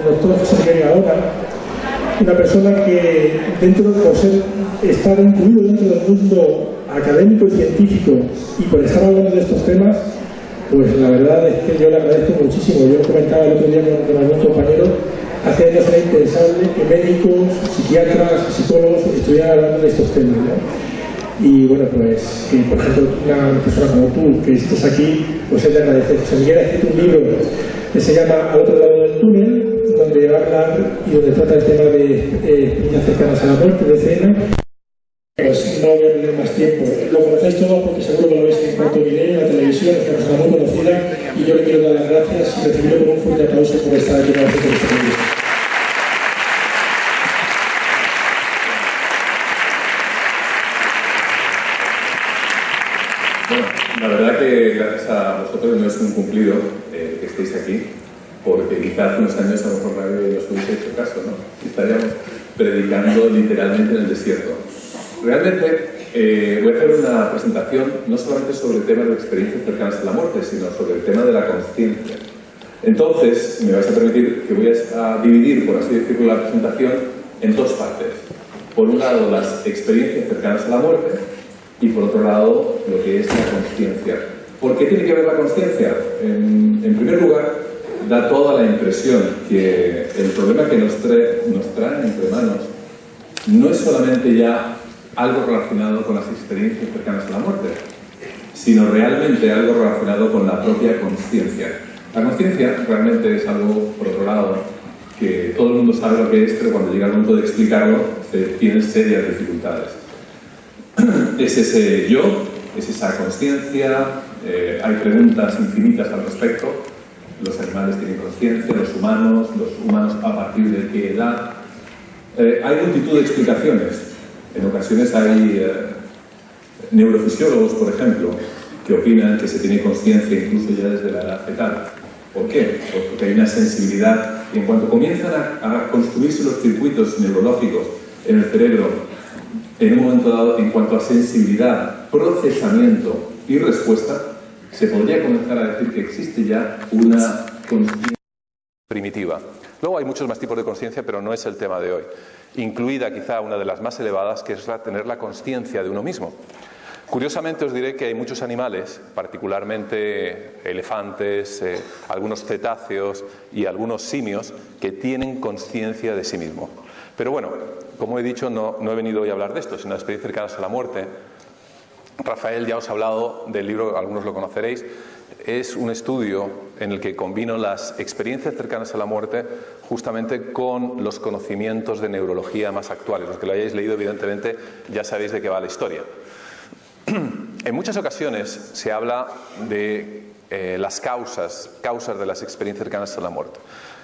doctor José Miguel Gaona, una persona que por estar incluido dentro del mundo académico y científico y por estar hablando de estos temas, pues la verdad es que yo le agradezco muchísimo. Yo lo comentaba el otro día con algún compañero, hace años era impensable que médicos, psiquiatras, psicólogos estuvieran hablando de estos temas, ¿no? Y bueno, pues que por ejemplo una persona como tú, que estés aquí, pues es de agradecer. José Miguel ha escrito un libro que se llama Al otro lado del túnel, donde va a hablar y donde trata el tema de experiencias cercanas a la muerte, de cena. Pues no voy a perder más tiempo. Lo conocéis todos porque seguro que lo veis en cuanto video, en la televisión, es una persona muy conocida, y yo le quiero dar las gracias y recibirlo con un fuerte aplauso por estar aquí con nosotros esta noche. Bueno, la verdad que gracias a vosotros no es un cumplido que estéis aquí, porque quizás hace unos años a lo mejor nadie nos hubiese hecho caso, ¿no? Estaríamos predicando literalmente en el desierto. Realmente voy a hacer una presentación no solamente sobre el tema de experiencias cercanas a la muerte, sino sobre el tema de la consciencia. Entonces, me vais a permitir que voy a dividir, por así decirlo, la presentación en dos partes. Por un lado, las experiencias cercanas a la muerte, y por otro lado, lo que es la consciencia. ¿Por qué tiene que ver la consciencia? En primer lugar, da toda la impresión que el problema que nos traen entre manos no es solamente ya algo relacionado con las experiencias cercanas a la muerte, sino realmente algo relacionado con la propia consciencia. La consciencia realmente es algo, por otro lado, que todo el mundo sabe lo que es, pero cuando llega el momento de explicarlo, se tienen serias dificultades. Es ese yo, es esa consciencia, hay preguntas infinitas al respecto. Los animales tienen consciencia, los humanos a partir de qué edad. Hay multitud de explicaciones. En ocasiones hay neurofisiólogos, por ejemplo, que opinan que se tiene consciencia incluso ya desde la edad fetal. ¿Por qué? Pues porque hay una sensibilidad y en cuanto comienzan a construirse los circuitos neurológicos en el cerebro, en un momento dado, en cuanto a sensibilidad, procesamiento y respuesta, se podría comenzar a decir que existe ya una consciencia primitiva. Luego hay muchos más tipos de consciencia, pero no es el tema de hoy. Incluida quizá una de las más elevadas, que es tener la consciencia de uno mismo. Curiosamente os diré que hay muchos animales, particularmente elefantes, algunos cetáceos y algunos simios, que tienen consciencia de sí mismo. Pero bueno, como he dicho, no he venido hoy a hablar de esto, sino de experiencias cercanas a la muerte. Rafael ya os ha hablado del libro, algunos lo conoceréis. Es un estudio en el que combino las experiencias cercanas a la muerte justamente con los conocimientos de neurología más actuales. Los que lo hayáis leído, evidentemente, ya sabéis de qué va la historia. En muchas ocasiones se habla de las causas de las experiencias cercanas a la muerte.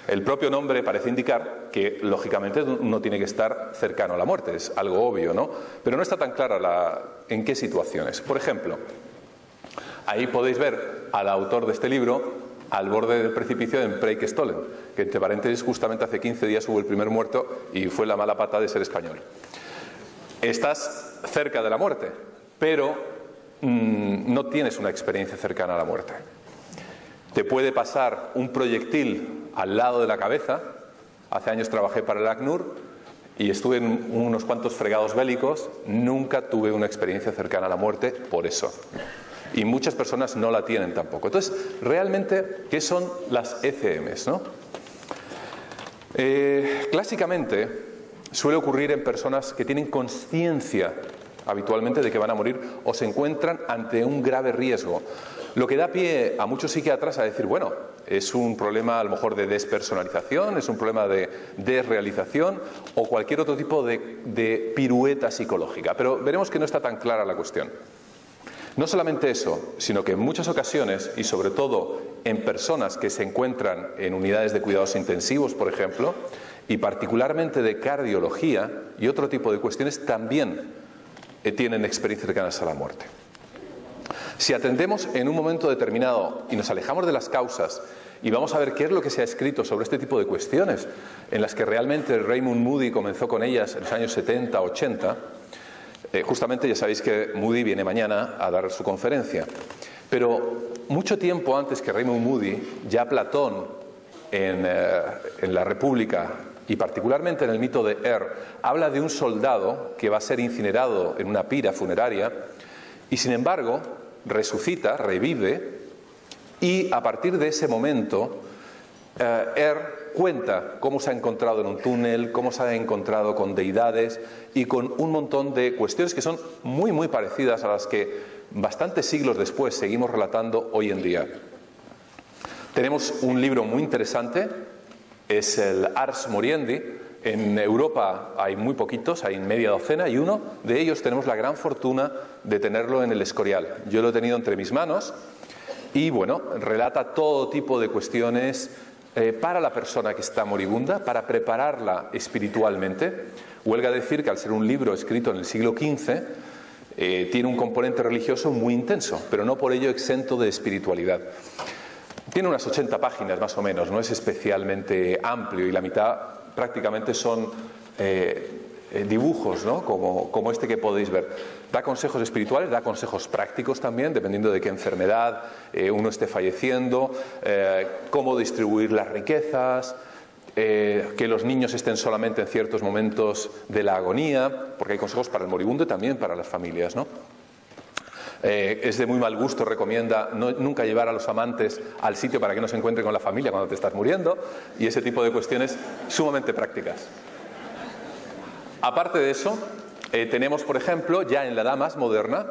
El propio nombre parece indicar que, lógicamente, uno tiene que estar cercano a la muerte, es algo obvio, ¿no? Pero no está tan clara en qué situaciones. Por ejemplo, ahí podéis ver al autor de este libro al borde del precipicio en Preikestolen, que entre paréntesis justamente hace 15 días hubo el primer muerto y fue la mala pata de ser español. Estás cerca de la muerte, pero no tienes una experiencia cercana a la muerte. Te puede pasar un proyectil al lado de la cabeza. Hace años trabajé para el ACNUR y estuve en unos cuantos fregados bélicos. Nunca tuve una experiencia cercana a la muerte por eso. Y muchas personas no la tienen tampoco. Entonces, realmente, ¿qué son las ECMs, no? Clásicamente, suele ocurrir en personas que tienen consciencia habitualmente de que van a morir o se encuentran ante un grave riesgo. Lo que da pie a muchos psiquiatras a decir, bueno, es un problema a lo mejor de despersonalización, es un problema de desrealización o cualquier otro tipo de pirueta psicológica. Pero veremos que no está tan clara la cuestión. No solamente eso, sino que en muchas ocasiones, y sobre todo en personas que se encuentran en unidades de cuidados intensivos, por ejemplo, y particularmente de cardiología y otro tipo de cuestiones, también tienen experiencias cercanas a la muerte. Si atendemos en un momento determinado y nos alejamos de las causas y vamos a ver qué es lo que se ha escrito sobre este tipo de cuestiones, en las que realmente Raymond Moody comenzó con ellas en los años 70, 80, justamente ya sabéis que Moody viene mañana a dar su conferencia, pero mucho tiempo antes que Raymond Moody, ya Platón en la República, y particularmente en el mito de habla de un soldado que va a ser incinerado en una pira funeraria y sin embargo resucita, revive, y a partir de ese momento cuenta cómo se ha encontrado en un túnel, cómo se ha encontrado con deidades y con un montón de cuestiones que son muy muy parecidas a las que bastantes siglos después seguimos relatando hoy en día. Tenemos un libro muy interesante, es el Ars Moriendi. En Europa hay muy poquitos, hay media docena, y uno de ellos tenemos la gran fortuna de tenerlo en el Escorial. Yo lo he tenido entre mis manos y bueno, relata todo tipo de cuestiones para la persona que está moribunda, para prepararla espiritualmente. Huelga decir que al ser un libro escrito en el siglo XV, tiene un componente religioso muy intenso, pero no por ello exento de espiritualidad. Tiene unas 80 páginas más o menos, no es especialmente amplio y la mitad prácticamente son dibujos, ¿no? Como este que podéis ver. Da consejos espirituales, da consejos prácticos también, dependiendo de qué enfermedad uno esté falleciendo, cómo distribuir las riquezas, que los niños estén solamente en ciertos momentos de la agonía, porque hay consejos para el moribundo y también para las familias, ¿no? Es de muy mal gusto, recomienda nunca llevar a los amantes al sitio para que no se encuentren con la familia cuando te estás muriendo, y ese tipo de cuestiones sumamente prácticas. Aparte de eso, tenemos, por ejemplo, ya en la edad más moderna,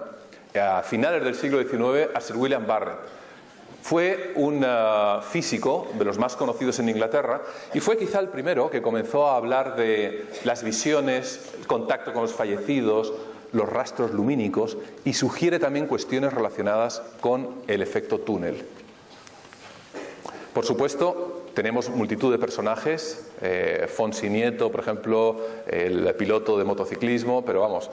a finales del siglo XIX, a Sir William Barrett. Fue un físico de los más conocidos en Inglaterra y fue quizá el primero que comenzó a hablar de las visiones, el contacto con los fallecidos, los rastros lumínicos, y sugiere también cuestiones relacionadas con el efecto túnel. Por supuesto, tenemos multitud de personajes, Fonsi Nieto, por ejemplo, el piloto de motociclismo, pero vamos,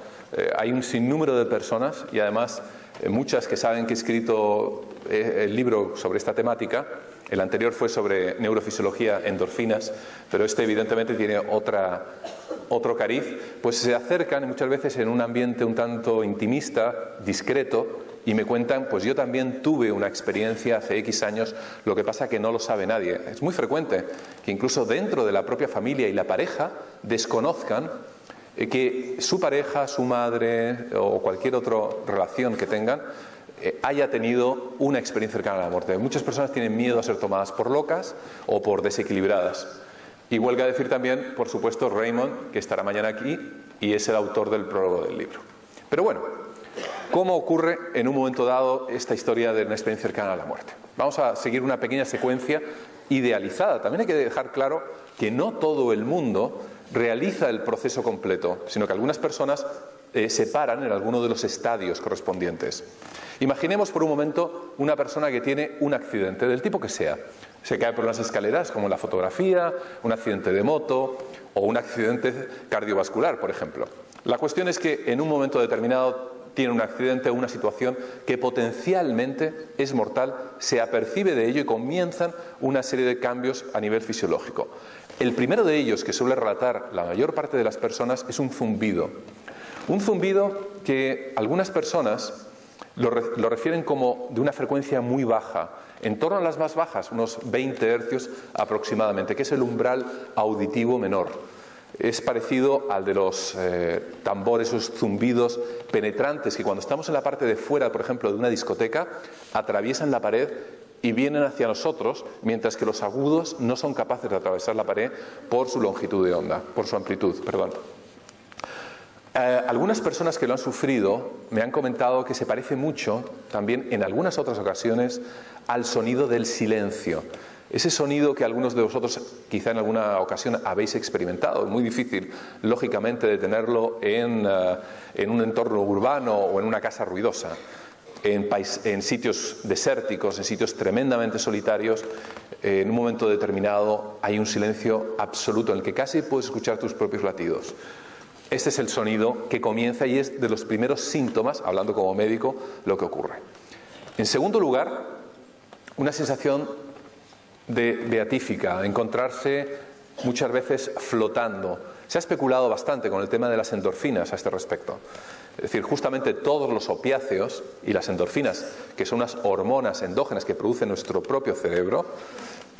hay un sinnúmero de personas y además muchas que saben que he escrito el libro sobre esta temática. El anterior fue sobre neurofisiología, endorfinas, pero este evidentemente tiene otro cariz, pues se acercan muchas veces en un ambiente un tanto intimista, discreto, y me cuentan, pues yo también tuve una experiencia hace X años, lo que pasa que no lo sabe nadie. Es muy frecuente que incluso dentro de la propia familia y la pareja desconozcan que su pareja, su madre o cualquier otra relación que tengan haya tenido una experiencia cercana a la muerte. Muchas personas tienen miedo a ser tomadas por locas o por desequilibradas. Y huelga decir también, por supuesto, Raymond, que estará mañana aquí y es el autor del prólogo del libro. Pero bueno, ¿cómo ocurre en un momento dado esta historia de una experiencia cercana a la muerte? Vamos a seguir una pequeña secuencia idealizada. También hay que dejar claro que no todo el mundo realiza el proceso completo, sino que algunas personas se paran en alguno de los estadios correspondientes. Imaginemos por un momento una persona que tiene un accidente, del tipo que sea. Se cae por unas escaleras, como en la fotografía, un accidente de moto o un accidente cardiovascular, por ejemplo. La cuestión es que en un momento determinado tiene un accidente o una situación que potencialmente es mortal, se apercibe de ello y comienzan una serie de cambios a nivel fisiológico. El primero de ellos, que suele relatar la mayor parte de las personas, es un zumbido. Un zumbido que algunas personas lo refieren como de una frecuencia muy baja, en torno a las más bajas, unos 20 hercios aproximadamente, que es el umbral auditivo menor. Es parecido al de los tambores, esos zumbidos penetrantes que cuando estamos en la parte de fuera, por ejemplo, de una discoteca, atraviesan la pared y vienen hacia nosotros, mientras que los agudos no son capaces de atravesar la pared por su longitud de onda, por su amplitud, perdón. Algunas personas que lo han sufrido me han comentado que se parece mucho, también en algunas otras ocasiones, al sonido del silencio. Ese sonido que algunos de vosotros quizá en alguna ocasión habéis experimentado. Es muy difícil, lógicamente, de tenerlo en un entorno urbano o en una casa ruidosa. En sitios desérticos, en sitios tremendamente solitarios, en un momento determinado hay un silencio absoluto en el que casi puedes escuchar tus propios latidos. Este es el sonido que comienza y es de los primeros síntomas, hablando como médico, lo que ocurre. En segundo lugar, una sensación de beatífica, encontrarse muchas veces flotando. Se ha especulado bastante con el tema de las endorfinas a este respecto. Es decir, justamente todos los opiáceos y las endorfinas, que son unas hormonas endógenas que produce nuestro propio cerebro,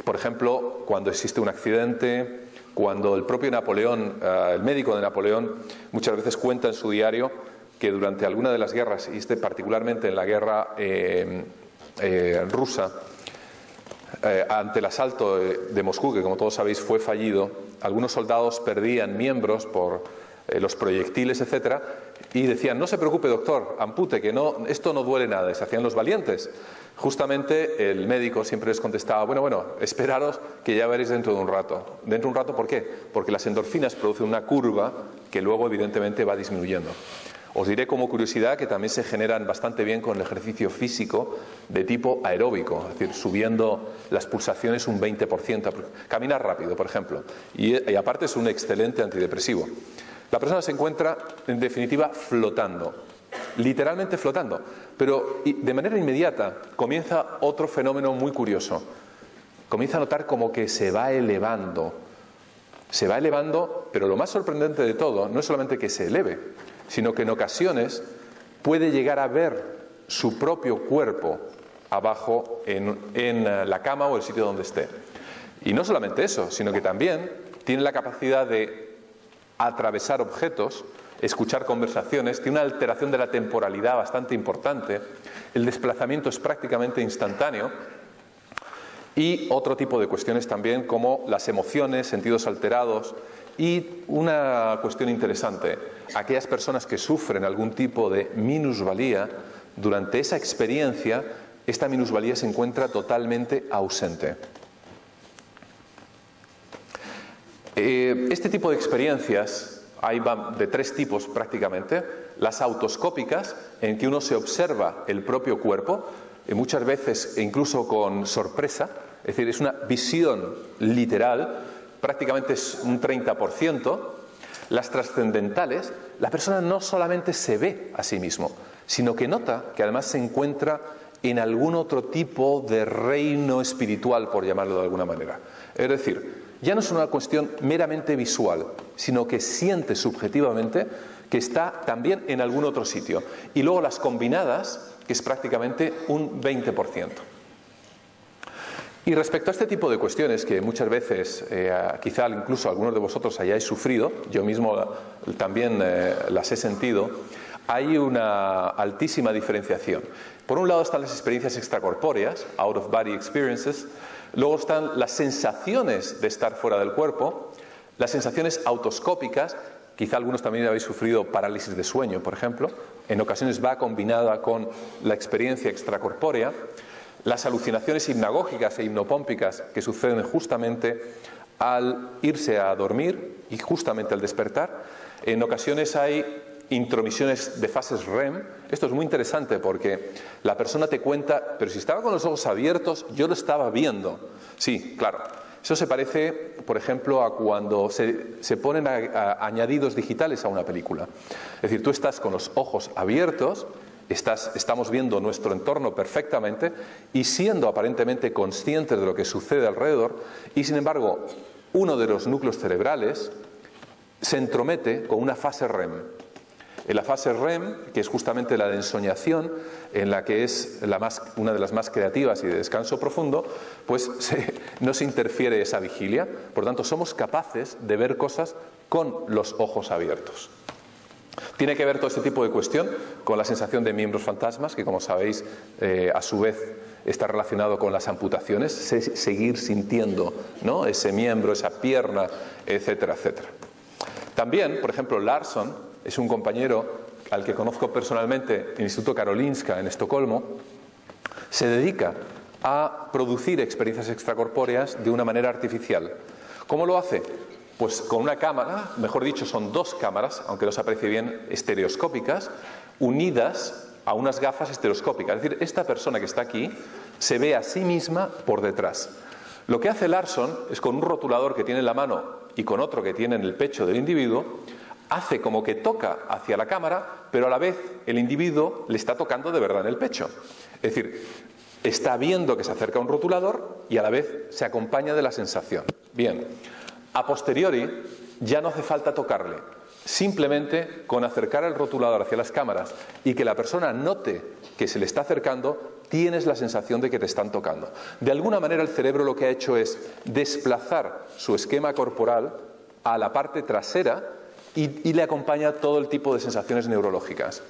Por ejemplo, cuando existe un accidente, cuando el propio Napoleón, el médico de Napoleón, muchas veces cuenta en su diario que durante alguna de las guerras, y particularmente en la guerra rusa, ante el asalto de Moscú, que como todos sabéis fue fallido, algunos soldados perdían miembros por los proyectiles, etcétera, y decían: no se preocupe, doctor, ampute, que esto no duele nada. Y se hacían los valientes. Justamente el médico siempre les contestaba: bueno, esperaros que ya veréis dentro de un rato. ¿Dentro de un rato por qué? Porque las endorfinas producen una curva que luego evidentemente va disminuyendo. Os diré como curiosidad que también se generan bastante bien con el ejercicio físico de tipo aeróbico, es decir, subiendo las pulsaciones un 20%. Caminar rápido, por ejemplo. Y aparte es un excelente antidepresivo. La persona se encuentra, en definitiva, flotando, literalmente flotando, pero de manera inmediata comienza otro fenómeno muy curioso. Comienza a notar como que se va elevando, pero lo más sorprendente de todo no es solamente que se eleve, sino que en ocasiones puede llegar a ver su propio cuerpo abajo en la cama o el sitio donde esté. Y no solamente eso, sino que también tiene la capacidad de atravesar objetos, escuchar conversaciones, tiene una alteración de la temporalidad bastante importante, el desplazamiento es prácticamente instantáneo, y otro tipo de cuestiones también como las emociones, sentidos alterados, y una cuestión interesante: aquellas personas que sufren algún tipo de minusvalía, durante esa experiencia, esta minusvalía se encuentra totalmente ausente. Este tipo de experiencias hay de tres tipos prácticamente: las autoscópicas, en que uno se observa el propio cuerpo, muchas veces incluso con sorpresa, es decir, es una visión literal, prácticamente es un 30%. Las trascendentales, la persona no solamente se ve a sí mismo, sino que nota que además se encuentra en algún otro tipo de reino espiritual, por llamarlo de alguna manera. Es decir, ya no es una cuestión meramente visual, sino que siente subjetivamente que está también en algún otro sitio. Y luego las combinadas, que es prácticamente un 20%. Y respecto a este tipo de cuestiones que muchas veces, quizá incluso algunos de vosotros hayáis sufrido, yo mismo también las he sentido, hay una altísima diferenciación. Por un lado están las experiencias extracorpóreas, out of body experiences. Luego están las sensaciones de estar fuera del cuerpo, las sensaciones autoscópicas. Quizá algunos también habéis sufrido parálisis de sueño, por ejemplo. En ocasiones va combinada con la experiencia extracorpórea. Las alucinaciones hipnagógicas e hipnopómpicas, que suceden justamente al irse a dormir y justamente al despertar. En ocasiones hay intromisiones de fases REM. Esto es muy interesante porque la persona te cuenta: pero si estaba con los ojos abiertos, yo lo estaba viendo. Sí, claro. Eso se parece, por ejemplo, a cuando se ponen añadidos digitales a una película. Es decir, tú estás con los ojos abiertos, estamos viendo nuestro entorno perfectamente y siendo aparentemente conscientes de lo que sucede alrededor, y sin embargo, uno de los núcleos cerebrales se entromete con una fase REM. En la fase REM, que es justamente la de ensoñación, en la que es una de las más creativas y de descanso profundo, pues no se interfiere esa vigilia. Por tanto, somos capaces de ver cosas con los ojos abiertos. Tiene que ver todo este tipo de cuestión con la sensación de miembros fantasmas, que como sabéis, a su vez está relacionado con las amputaciones, seguir sintiendo, ¿no?, ese miembro, esa pierna, etcétera, etcétera. También, por ejemplo, Larsson es un compañero al que conozco personalmente en el Instituto Karolinska en Estocolmo. Se dedica a producir experiencias extracorpóreas de una manera artificial. ¿Cómo lo hace? Pues con una cámara, mejor dicho, son dos cámaras, aunque no se aprecie bien, estereoscópicas, unidas a unas gafas estereoscópicas. Es decir, esta persona que está aquí se ve a sí misma por detrás. Lo que hace Larsson es, con un rotulador que tiene en la mano y con otro que tiene en el pecho del individuo, hace como que toca hacia la cámara, pero a la vez el individuo le está tocando de verdad en el pecho. Es decir, está viendo que se acerca un rotulador y a la vez se acompaña de la sensación. Bien, a posteriori ya no hace falta tocarle. Simplemente con acercar el rotulador hacia las cámaras y que la persona note que se le está acercando, tienes la sensación de que te están tocando. De alguna manera el cerebro lo que ha hecho es desplazar su esquema corporal a la parte trasera y le acompaña todo el tipo de sensaciones neurológicas.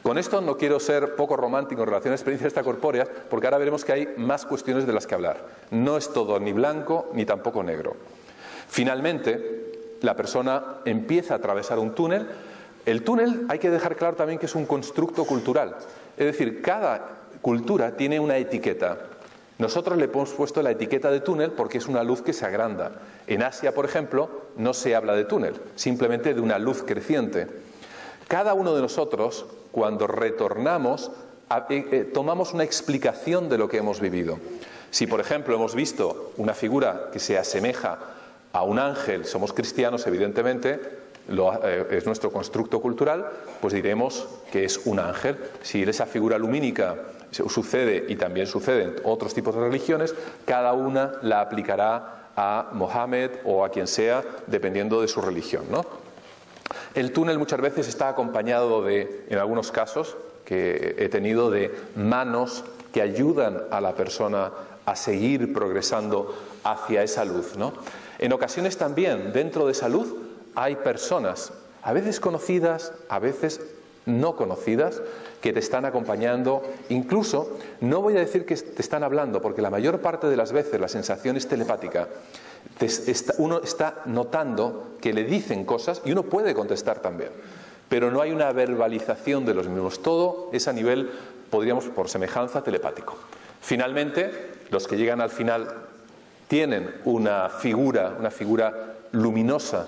Con esto no quiero ser poco romántico en relación a experiencias extracorpóreas, porque ahora veremos que hay más cuestiones de las que hablar. No es todo ni blanco ni tampoco negro. Finalmente, la persona empieza a atravesar un túnel. El túnel hay que dejar claro también que es un constructo cultural. Es decir, cada cultura tiene una etiqueta. Nosotros le hemos puesto la etiqueta de túnel porque es una luz que se agranda. En Asia, por ejemplo, no se habla de túnel, simplemente de una luz creciente. Cada uno de nosotros, cuando retornamos, tomamos una explicación de lo que hemos vivido. Si, por ejemplo, hemos visto una figura que se asemeja a un ángel, somos cristianos, evidentemente, es nuestro constructo cultural, pues diremos que es un ángel. Si esa figura lumínica sucede, y también sucede en otros tipos de religiones, cada una la aplicará a Mohammed o a quien sea, dependiendo de su religión, ¿no? El túnel muchas veces está acompañado de, en algunos casos que he tenido, de manos que ayudan a la persona a seguir progresando hacia esa luz, ¿no? En ocasiones también, dentro de esa luz, hay personas, a veces conocidas, a veces no conocidas, que te están acompañando. Incluso, no voy a decir que te están hablando, porque la mayor parte de las veces la sensación es telepática. Uno está notando que le dicen cosas y uno puede contestar también, pero no hay una verbalización de los mismos. Todo es a nivel, podríamos, por semejanza, telepático. Finalmente, los que llegan al final tienen una figura luminosa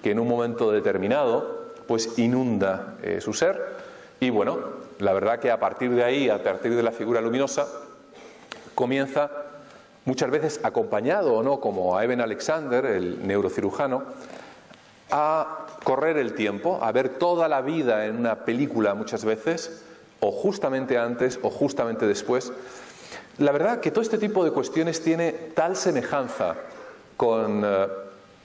que en un momento determinado pues inunda su ser. Y bueno, la verdad que a partir de ahí, a partir de la figura luminosa, comienza, muchas veces acompañado o no, como a Eben Alexander, el neurocirujano, a correr el tiempo, a ver toda la vida en una película muchas veces, o justamente antes o justamente después. La verdad que todo este tipo de cuestiones tiene tal semejanza con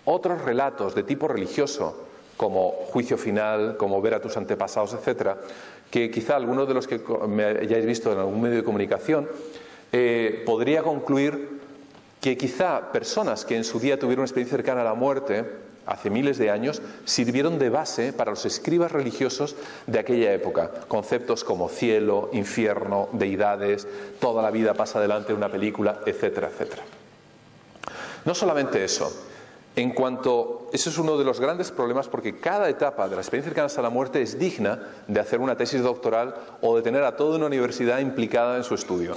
otros relatos de tipo religioso, como juicio final, como ver a tus antepasados, etcétera, que quizá algunos de los que me hayáis visto en algún medio de comunicación podría concluir que quizá personas que en su día tuvieron una experiencia cercana a la muerte, hace miles de años, sirvieron de base para los escribas religiosos de aquella época. Conceptos como cielo, infierno, deidades, toda la vida pasa adelante en una película, etcétera, etcétera. No solamente eso. Eso es uno de los grandes problemas, porque cada etapa de la experiencia cercana a la muerte es digna de hacer una tesis doctoral o de tener a toda una universidad implicada en su estudio.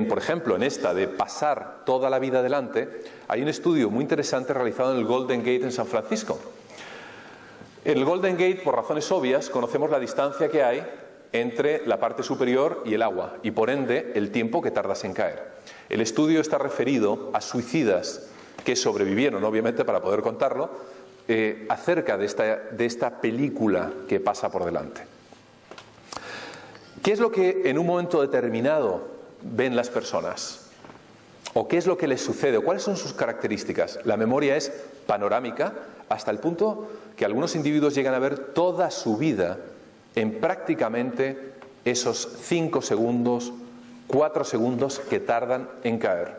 Por ejemplo, en esta de pasar toda la vida adelante, hay un estudio muy interesante realizado en el Golden Gate en San Francisco. El Golden Gate, por razones obvias, conocemos la distancia que hay entre la parte superior y el agua, y por ende el tiempo que tardas en caer. El estudio está referido a suicidas que sobrevivieron, obviamente, para poder contarlo, acerca de esta película que pasa por delante. ¿Qué es lo que en un momento determinado ven las personas? ¿O qué es lo que les sucede? ¿O cuáles son sus características? La memoria es panorámica hasta el punto que algunos individuos llegan a ver toda su vida en prácticamente esos 5 segundos, 4 segundos que tardan en caer.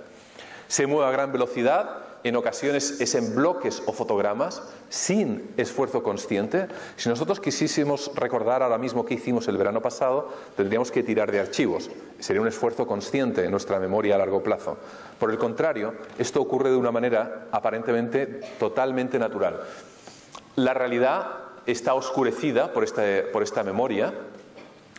Se mueve a gran velocidad. En ocasiones es en bloques o fotogramas, sin esfuerzo consciente. Si nosotros quisiésemos recordar ahora mismo qué hicimos el verano pasado, tendríamos que tirar de archivos. Sería un esfuerzo consciente en nuestra memoria a largo plazo. Por el contrario, esto ocurre de una manera aparentemente totalmente natural. La realidad está oscurecida por esta memoria.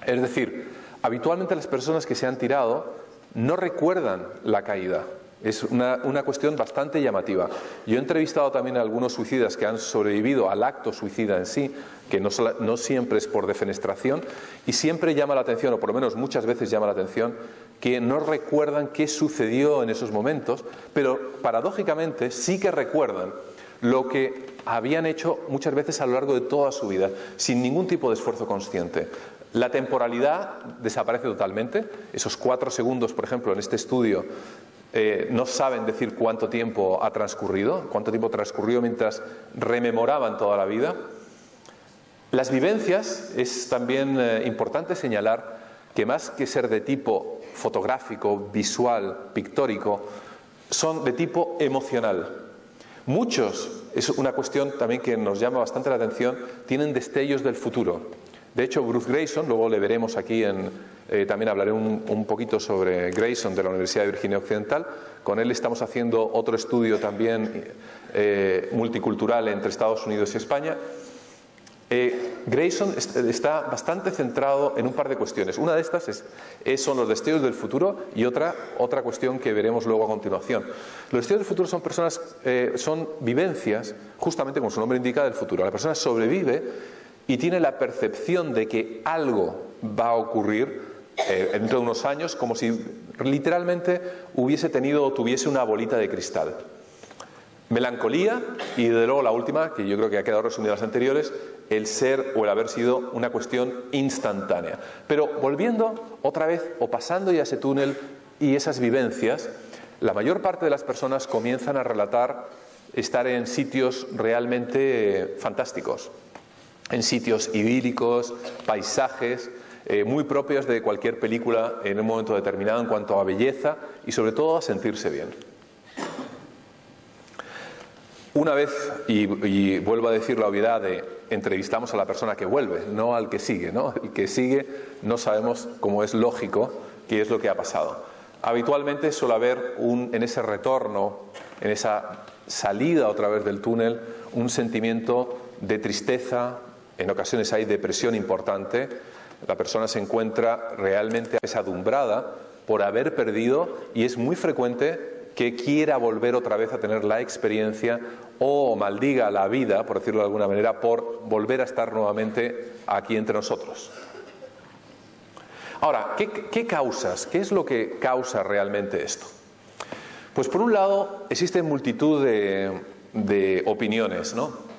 Es decir, habitualmente las personas que se han tirado no recuerdan la caída. Es una cuestión bastante llamativa. Yo he entrevistado también a algunos suicidas que han sobrevivido al acto suicida en sí, que no siempre es por defenestración, y siempre llama la atención, o por lo menos muchas veces llama la atención, que no recuerdan qué sucedió en esos momentos, pero paradójicamente sí que recuerdan lo que habían hecho muchas veces a lo largo de toda su vida, sin ningún tipo de esfuerzo consciente. La temporalidad desaparece totalmente. Esos 4 segundos, por ejemplo, en este estudio, no saben decir cuánto tiempo ha transcurrido, mientras rememoraban toda la vida. Las vivencias, es también importante señalar que más que ser de tipo fotográfico, visual, pictórico, son de tipo emocional. Muchos, es una cuestión también que nos llama bastante la atención, tienen destellos del futuro. De hecho, Bruce Greyson, luego le veremos aquí, también hablaré un poquito sobre Greyson de la Universidad de Virginia Occidental. Con él estamos haciendo otro estudio también multicultural entre Estados Unidos y España. Greyson está bastante centrado en un par de cuestiones. Una de estas son los destellos del futuro, y otra cuestión que veremos luego a continuación. Los destellos del futuro son vivencias, justamente como su nombre indica, del futuro. La persona sobrevive y tiene la percepción de que algo va a ocurrir dentro de unos años, como si literalmente hubiese tenido o tuviese una bolita de cristal. Melancolía, y desde luego la última, que yo creo que ha quedado resumida en las anteriores, el ser o el haber sido una cuestión instantánea. Pero volviendo otra vez, o pasando ya ese túnel y esas vivencias, la mayor parte de las personas comienzan a relatar estar en sitios realmente fantásticos, en sitios idílicos, paisajes muy propios de cualquier película en un momento determinado en cuanto a belleza y sobre todo a sentirse bien. Una vez, y vuelvo a decir la obviedad de entrevistamos a la persona que vuelve, no al que sigue, ¿no? El que sigue no sabemos, como es lógico, qué es lo que ha pasado. Habitualmente suele haber en ese retorno, en esa salida otra vez del túnel, un sentimiento de tristeza, en ocasiones hay depresión importante, la persona se encuentra realmente apesadumbrada por haber perdido, y es muy frecuente que quiera volver otra vez a tener la experiencia o maldiga la vida, por decirlo de alguna manera, por volver a estar nuevamente aquí entre nosotros. Ahora, ¿qué causas? ¿Qué es lo que causa realmente esto? Pues por un lado existen multitud de opiniones, ¿no?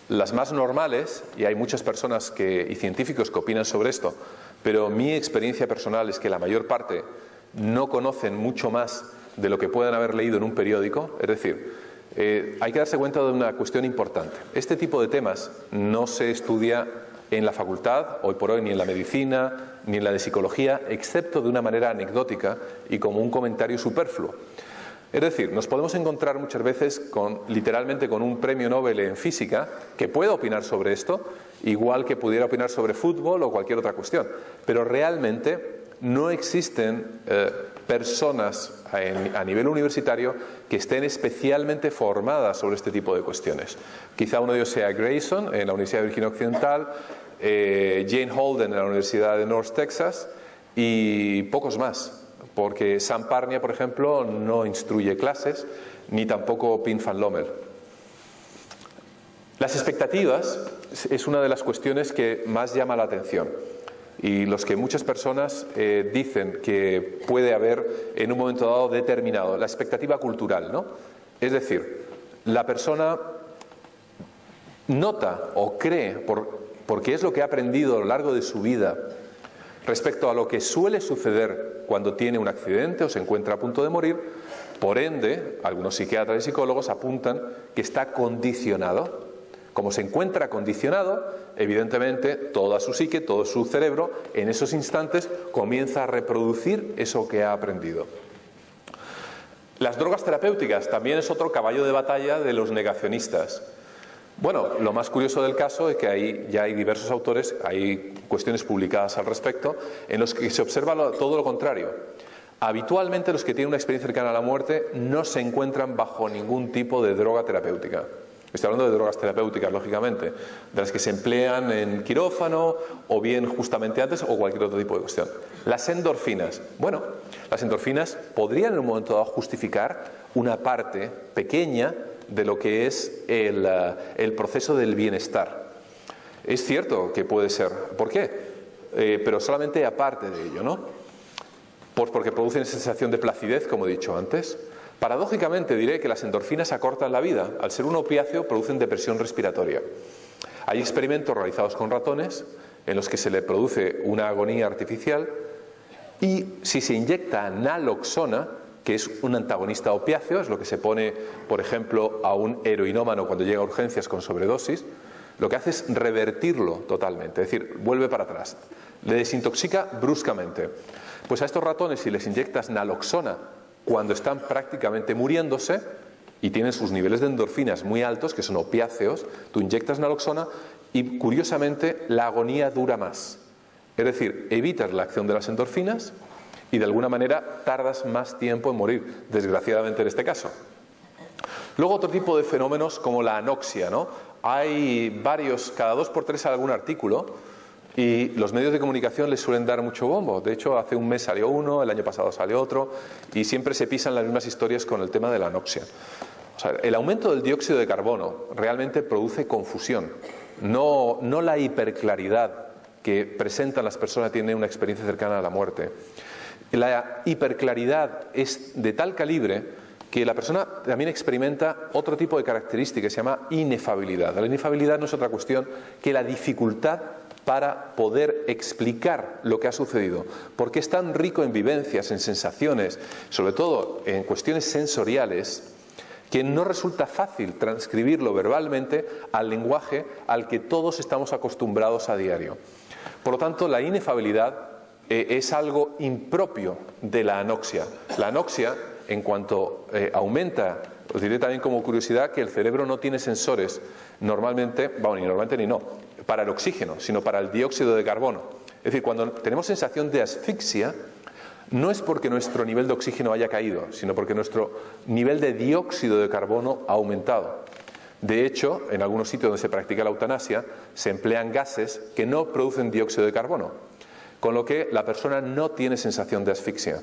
Las más normales, y hay muchas personas y científicos que opinan sobre esto, pero mi experiencia personal es que la mayor parte no conocen mucho más de lo que puedan haber leído en un periódico. Es decir, hay que darse cuenta de una cuestión importante. Este tipo de temas no se estudia en la facultad, hoy por hoy, ni en la medicina, ni en la de psicología, excepto de una manera anecdótica y como un comentario superfluo. Es decir, nos podemos encontrar muchas veces literalmente con un premio Nobel en física que pueda opinar sobre esto, igual que pudiera opinar sobre fútbol o cualquier otra cuestión. Pero realmente no existen personas a nivel universitario que estén especialmente formadas sobre este tipo de cuestiones. Quizá uno de ellos sea Greyson en la Universidad de Virginia Occidental, Jane Holden en la Universidad de North Texas y pocos más, porque Sam Parnia, por ejemplo, no instruye clases, ni tampoco Pim van Lommel. Las expectativas es una de las cuestiones que más llama la atención, y los que muchas personas dicen que puede haber en un momento dado determinado, la expectativa cultural, ¿no? Es decir, la persona nota o cree, porque es lo que ha aprendido a lo largo de su vida, respecto a lo que suele suceder cuando tiene un accidente o se encuentra a punto de morir. Por ende, algunos psiquiatras y psicólogos apuntan que está condicionado. Como se encuentra condicionado, evidentemente toda su psique, todo su cerebro, en esos instantes comienza a reproducir eso que ha aprendido. Las drogas terapéuticas también es otro caballo de batalla de los negacionistas. Bueno, lo más curioso del caso es que ya hay diversos autores, hay cuestiones publicadas al respecto, en los que se observa todo lo contrario. Habitualmente los que tienen una experiencia cercana a la muerte no se encuentran bajo ningún tipo de droga terapéutica. Estoy hablando de drogas terapéuticas, lógicamente, de las que se emplean en quirófano o bien justamente antes o cualquier otro tipo de cuestión. Las endorfinas. Bueno, las endorfinas podrían en un momento dado justificar una parte pequeña de lo que es el proceso del bienestar. Es cierto que puede ser. ¿Por qué? Pero solamente aparte de ello, ¿no? Pues porque producen sensación de placidez, como he dicho antes. Paradójicamente diré que las endorfinas acortan la vida. Al ser un opiáceo producen depresión respiratoria. Hay experimentos realizados con ratones en los que se le produce una agonía artificial, y si se inyecta naloxona, que es un antagonista opiáceo, es lo que se pone, por ejemplo, a un heroinómano cuando llega a urgencias con sobredosis, lo que hace es revertirlo totalmente, es decir, vuelve para atrás. le desintoxica bruscamente. Pues a estos ratones, si les inyectas naloxona cuando están prácticamente muriéndose y tienen sus niveles de endorfinas muy altos, que son opiáceos, tú inyectas naloxona y curiosamente la agonía dura más. Es decir, evitas la acción de las endorfinas y de alguna manera tardas más tiempo en morir, desgraciadamente en este caso. Luego otro tipo de fenómenos como la anoxia, ¿no? Hay varios, cada 2 por 3 hay algún artículo y los medios de comunicación les suelen dar mucho bombo. De hecho, hace un mes salió uno, el año pasado salió otro y siempre se pisan las mismas historias con el tema de la anoxia. O sea, el aumento del dióxido de carbono realmente produce confusión, no la hiperclaridad que presentan las personas que tienen una experiencia cercana a la muerte. La hiperclaridad es de tal calibre que la persona también experimenta otro tipo de característica que se llama inefabilidad. La inefabilidad no es otra cuestión que la dificultad para poder explicar lo que ha sucedido, porque es tan rico en vivencias, en sensaciones, sobre todo en cuestiones sensoriales, que no resulta fácil transcribirlo verbalmente al lenguaje al que todos estamos acostumbrados a diario. Por lo tanto, la inefabilidad es algo impropio de la anoxia. La anoxia, en cuanto aumenta, os diré también como curiosidad que el cerebro no tiene sensores normalmente, bueno, ni normalmente ni no, para el oxígeno, sino para el dióxido de carbono. Es decir, cuando tenemos sensación de asfixia, no es porque nuestro nivel de oxígeno haya caído, sino porque nuestro nivel de dióxido de carbono ha aumentado. De hecho, en algunos sitios donde se practica la eutanasia, se emplean gases que no producen dióxido de carbono, con lo que la persona no tiene sensación de asfixia.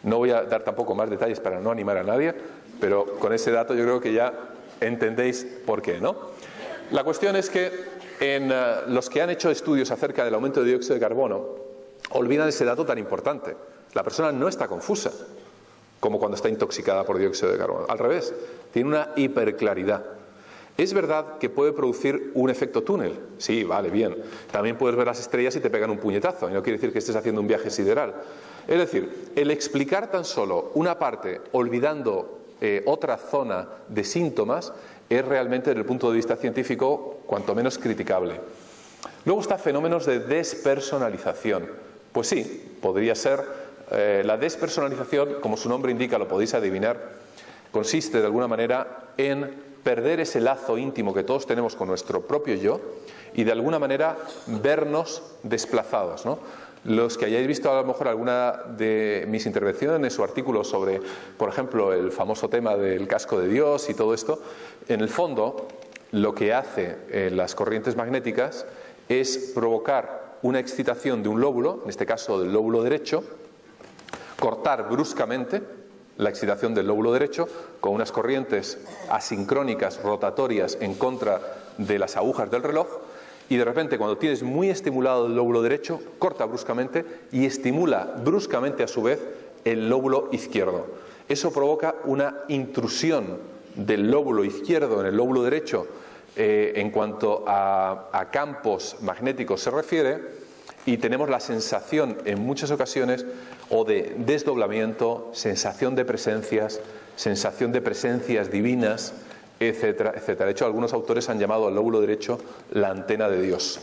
No voy a dar tampoco más detalles para no animar a nadie, pero con ese dato yo creo que ya entendéis por qué, ¿no? La cuestión es que en los que han hecho estudios acerca del aumento de dióxido de carbono, olvidan ese dato tan importante. La persona no está confusa, como cuando está intoxicada por dióxido de carbono. Al revés, tiene una hiperclaridad. ¿Es verdad que puede producir un efecto túnel? Sí, vale, bien. También puedes ver las estrellas y te pegan un puñetazo, y no quiere decir que estés haciendo un viaje sideral. Es decir, el explicar tan solo una parte olvidando otra zona de síntomas es realmente, desde el punto de vista científico, cuanto menos criticable. Luego está fenómenos de despersonalización. Pues sí, podría ser. La despersonalización, como su nombre indica, lo podéis adivinar, consiste de alguna manera en perder ese lazo íntimo que todos tenemos con nuestro propio yo y de alguna manera vernos desplazados, ¿no? Los que hayáis visto a lo mejor alguna de mis intervenciones o artículos sobre, por ejemplo, el famoso tema del casco de Dios y todo esto, en el fondo lo que hace las corrientes magnéticas es provocar una excitación de un lóbulo, en este caso del lóbulo derecho, cortar bruscamente la excitación del lóbulo derecho con unas corrientes asincrónicas, rotatorias en contra de las agujas del reloj, y de repente cuando tienes muy estimulado el lóbulo derecho, corta bruscamente y estimula bruscamente a su vez el lóbulo izquierdo. Eso provoca una intrusión del lóbulo izquierdo en el lóbulo derecho en cuanto a campos magnéticos se refiere, y tenemos la sensación en muchas ocasiones o de desdoblamiento, sensación de presencias divinas, etcétera, etcétera. De hecho, algunos autores han llamado al lóbulo derecho la antena de Dios,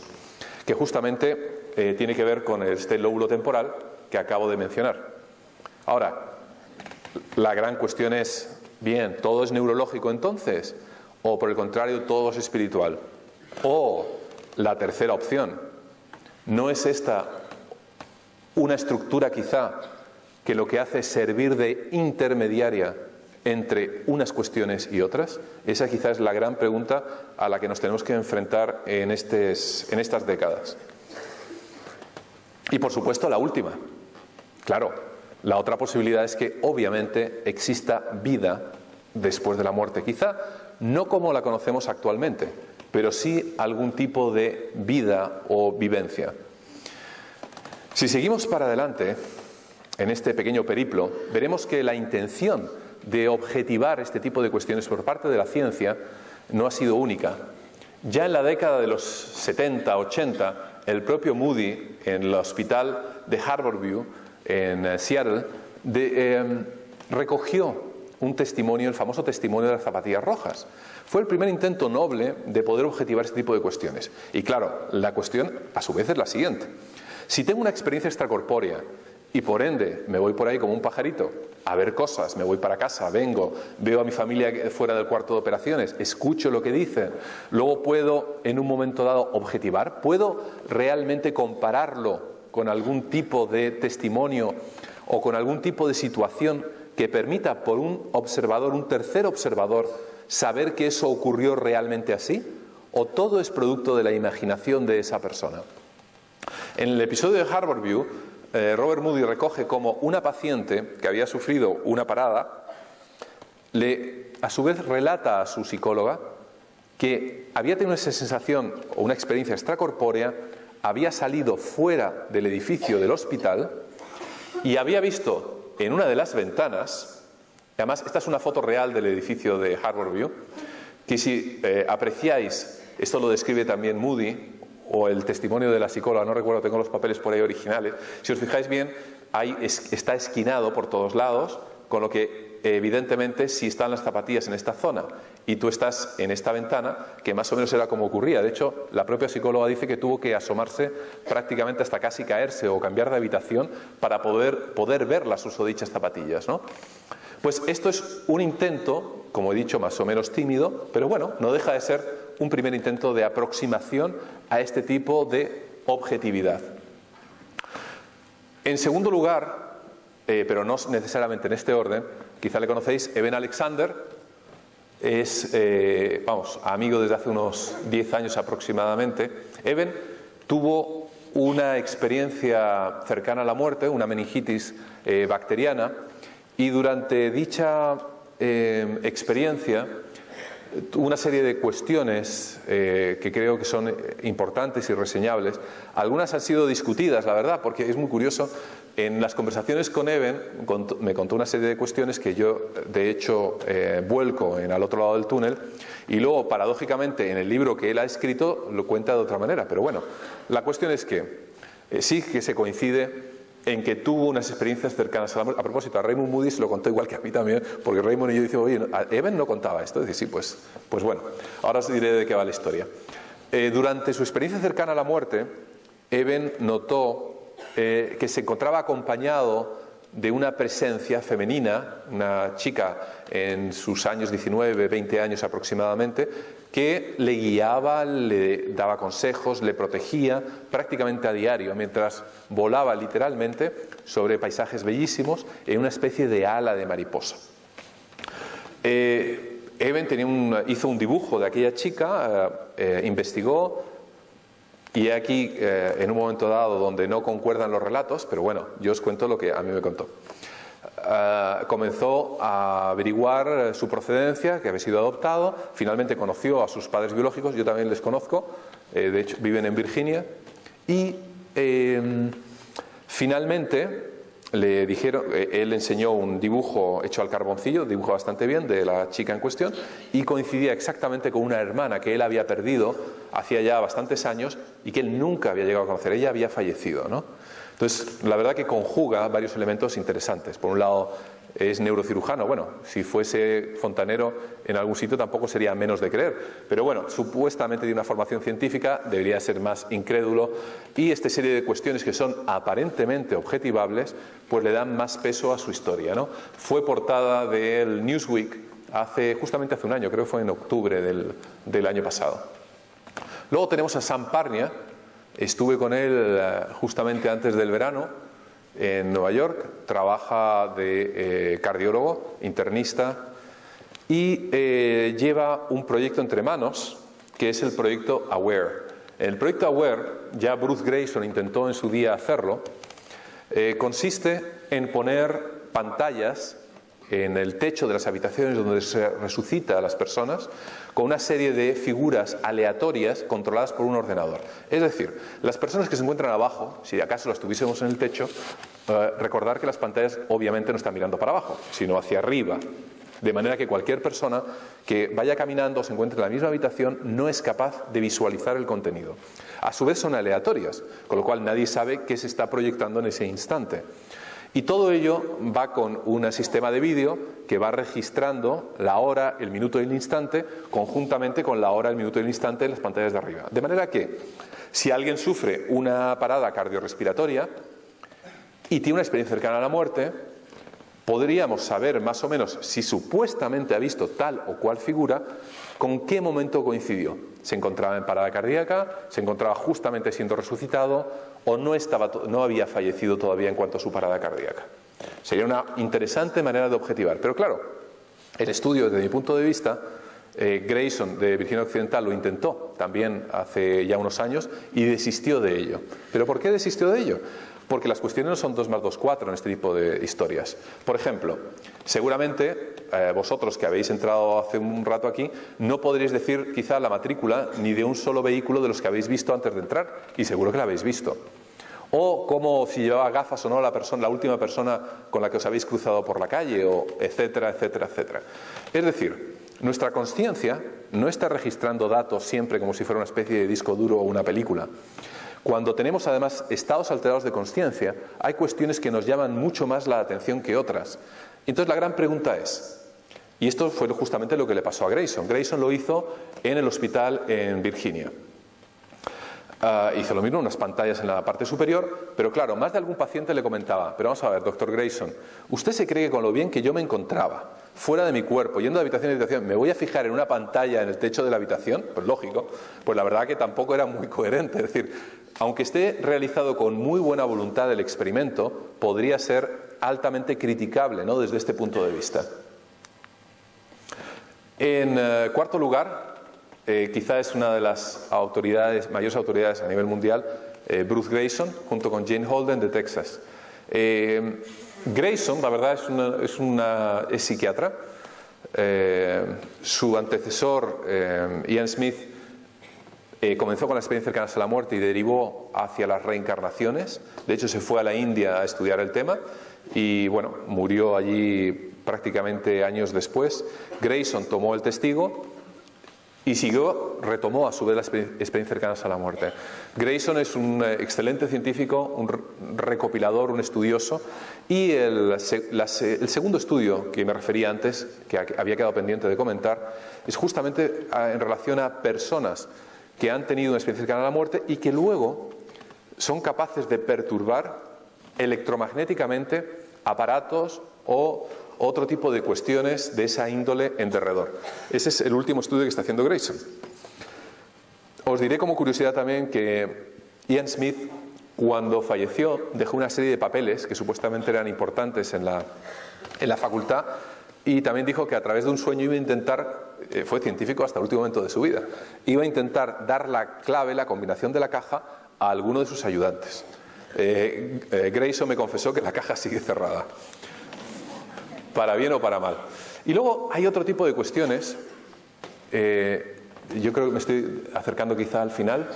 que justamente tiene que ver con este lóbulo temporal que acabo de mencionar. Ahora, la gran cuestión es, bien, ¿todo es neurológico entonces? ¿O por el contrario, todo es espiritual? O la tercera opción, ¿no es esta una estructura quizá que lo que hace es servir de intermediaria entre unas cuestiones y otras? Esa quizá es la gran pregunta a la que nos tenemos que enfrentar en estas décadas. Y por supuesto la última. Claro, la otra posibilidad es que obviamente exista vida después de la muerte. Quizá no como la conocemos actualmente, pero sí algún tipo de vida o vivencia. Si seguimos para adelante en este pequeño periplo, veremos que la intención de objetivar este tipo de cuestiones por parte de la ciencia no ha sido única. Ya en la década de los 70, 80, el propio Moody, en el hospital de Harborview, en Seattle, recogió un testimonio, el famoso testimonio de las zapatillas rojas. Fue el primer intento noble de poder objetivar este tipo de cuestiones. Y claro, la cuestión a su vez es la siguiente. Si tengo una experiencia extracorpórea y por ende me voy por ahí como un pajarito a ver cosas, me voy para casa, vengo, veo a mi familia fuera del cuarto de operaciones, escucho lo que dicen, luego puedo en un momento dado objetivar, puedo realmente compararlo con algún tipo de testimonio o con algún tipo de situación que permita por un observador, un tercer observador, saber que eso ocurrió realmente así, o todo es producto de la imaginación de esa persona. En el episodio de Harborview, Robert Moody recoge cómo una paciente que había sufrido una parada a su vez relata a su psicóloga que había tenido esa sensación o una experiencia extracorpórea, había salido fuera del edificio del hospital y había visto en una de las ventanas, además esta es una foto real del edificio de Harborview, que si apreciáis, esto lo describe también Moody, o el testimonio de la psicóloga, no recuerdo, tengo los papeles por ahí originales, si os fijáis bien, ahí está esquinado por todos lados, con lo que evidentemente si están las zapatillas en esta zona y tú estás en esta ventana, que más o menos era como ocurría. De hecho, la propia psicóloga dice que tuvo que asomarse prácticamente hasta casi caerse o cambiar de habitación para poder ver las susodichas zapatillas, ¿no? Pues esto es un intento, como he dicho, más o menos tímido, pero bueno, no deja de ser un primer intento de aproximación a este tipo de objetividad. En segundo lugar, pero no necesariamente en este orden, quizá le conocéis, Eben Alexander, es, amigo desde hace unos 10 años aproximadamente. Eben tuvo una experiencia cercana a la muerte, una meningitis bacteriana, y durante dicha experiencia tuvo una serie de cuestiones que creo que son importantes y reseñables. Algunas han sido discutidas, la verdad, porque es muy curioso. En las conversaciones con Eben me contó una serie de cuestiones que yo, de hecho, vuelco en Al otro lado del túnel, y luego, paradójicamente, en el libro que él ha escrito lo cuenta de otra manera. Pero bueno, la cuestión es que sí que se coincide en que tuvo unas experiencias cercanas a la muerte. A propósito, a Raymond Moody se lo contó igual que a mí también, porque Raymond y yo decimos, oye, Eben no contaba esto. Dice, sí, pues bueno, ahora os diré de qué va la historia. Durante su experiencia cercana a la muerte, Eben notó que se encontraba acompañado de una presencia femenina, una chica en sus años 19, 20 años aproximadamente, que le guiaba, le daba consejos, le protegía prácticamente a diario, mientras volaba literalmente sobre paisajes bellísimos en una especie de ala de mariposa. Eben hizo un dibujo de aquella chica, investigó, y aquí, en un momento dado donde no concuerdan los relatos, pero bueno, yo os cuento lo que a mí me contó. Comenzó a averiguar su procedencia, que había sido adoptado, finalmente conoció a sus padres biológicos, yo también les conozco, de hecho viven en Virginia, y finalmente le dijeron, él enseñó un dibujo hecho al carboncillo, dibujo bastante bien, de la chica en cuestión, y coincidía exactamente con una hermana que él había perdido hacía ya bastantes años y que él nunca había llegado a conocer. Ella había fallecido, ¿no? Entonces, la verdad que conjuga varios elementos interesantes. Por un lado, es neurocirujano. Bueno, si fuese fontanero en algún sitio tampoco sería menos de creer. Pero bueno, supuestamente tiene una formación científica, debería ser más incrédulo. Y esta serie de cuestiones que son aparentemente objetivables, pues le dan más peso a su historia, ¿no? Fue portada del Newsweek justamente hace un año, creo que fue en octubre del año pasado. Luego tenemos a Sam Parnia. Estuve con él justamente antes del verano en Nueva York, trabaja de cardiólogo, internista, y lleva un proyecto entre manos que es el proyecto AWARE. El proyecto AWARE, ya Bruce Greyson intentó en su día hacerlo, consiste en poner pantallas en el techo de las habitaciones donde se resucita a las personas con una serie de figuras aleatorias controladas por un ordenador. Es decir, las personas que se encuentran abajo, si acaso las tuviésemos en el techo, recordar que las pantallas obviamente no están mirando para abajo, sino hacia arriba. De manera que cualquier persona que vaya caminando o se encuentre en la misma habitación no es capaz de visualizar el contenido. A su vez son aleatorias, con lo cual nadie sabe qué se está proyectando en ese instante. Y todo ello va con un sistema de vídeo que va registrando la hora, el minuto y el instante, conjuntamente con la hora, el minuto y el instante en las pantallas de arriba. De manera que, si alguien sufre una parada cardiorrespiratoria y tiene una experiencia cercana a la muerte, podríamos saber más o menos si supuestamente ha visto tal o cual figura, con qué momento coincidió. Se encontraba en parada cardíaca, se encontraba justamente siendo resucitado o no había fallecido todavía en cuanto a su parada cardíaca. Sería una interesante manera de objetivar. Pero claro, el estudio, desde mi punto de vista, Grayson de Virginia Occidental lo intentó también hace ya unos años y desistió de ello. ¿Pero por qué desistió de ello? Porque las cuestiones no son 2 más 2, 4 en este tipo de historias. Por ejemplo, seguramente vosotros que habéis entrado hace un rato aquí no podréis decir quizá la matrícula ni de un solo vehículo de los que habéis visto antes de entrar, y seguro que la habéis visto. O cómo, si llevaba gafas o no la última persona con la que os habéis cruzado por la calle, o etcétera, etcétera, etcétera. Es decir, nuestra consciencia no está registrando datos siempre como si fuera una especie de disco duro o una película. Cuando tenemos además estados alterados de consciencia, hay cuestiones que nos llaman mucho más la atención que otras. Entonces la gran pregunta es, y esto fue justamente lo que le pasó a Grayson. Grayson lo hizo en el hospital en Virginia. Hizo lo mismo, unas pantallas en la parte superior, pero claro, más de algún paciente le comentaba, pero vamos a ver, doctor Grayson, ¿usted se cree que con lo bien que yo me encontraba, fuera de mi cuerpo, yendo de habitación a habitación, me voy a fijar en una pantalla en el techo de la habitación? Pues lógico, pues la verdad que tampoco era muy coherente. Es decir, aunque esté realizado con muy buena voluntad el experimento, podría ser altamente criticable, ¿no?, desde este punto de vista. En cuarto lugar, quizá es una de las mayores autoridades a nivel mundial, Bruce Grayson, junto con Jane Holden de Texas. Grayson, la verdad, es psiquiatra. Su antecesor, Ian Smith, comenzó con las experiencias cercanas a la muerte y derivó hacia las reencarnaciones. De hecho, se fue a la India a estudiar el tema y, bueno, murió allí prácticamente años después. Grayson tomó el testigo y retomó a su vez las experiencias cercanas a la muerte. Grayson es un excelente científico, un recopilador, un estudioso, y el segundo estudio que me refería antes, que había quedado pendiente de comentar, es justamente en relación a personas que han tenido una experiencia cercana a la muerte y que luego son capaces de perturbar electromagnéticamente aparatos o otro tipo de cuestiones de esa índole en derredor. Ese es el último estudio que está haciendo Grayson. Os diré como curiosidad también que Ian Smith, cuando falleció, dejó una serie de papeles que supuestamente eran importantes en la facultad, y también dijo que a través de un sueño iba a intentar, fue científico hasta el último momento de su vida, iba a intentar dar la clave, la combinación de la caja, a alguno de sus ayudantes. Grayson me confesó que la caja sigue cerrada, para bien o para mal. Y luego hay otro tipo de cuestiones, yo creo que me estoy acercando quizá al final,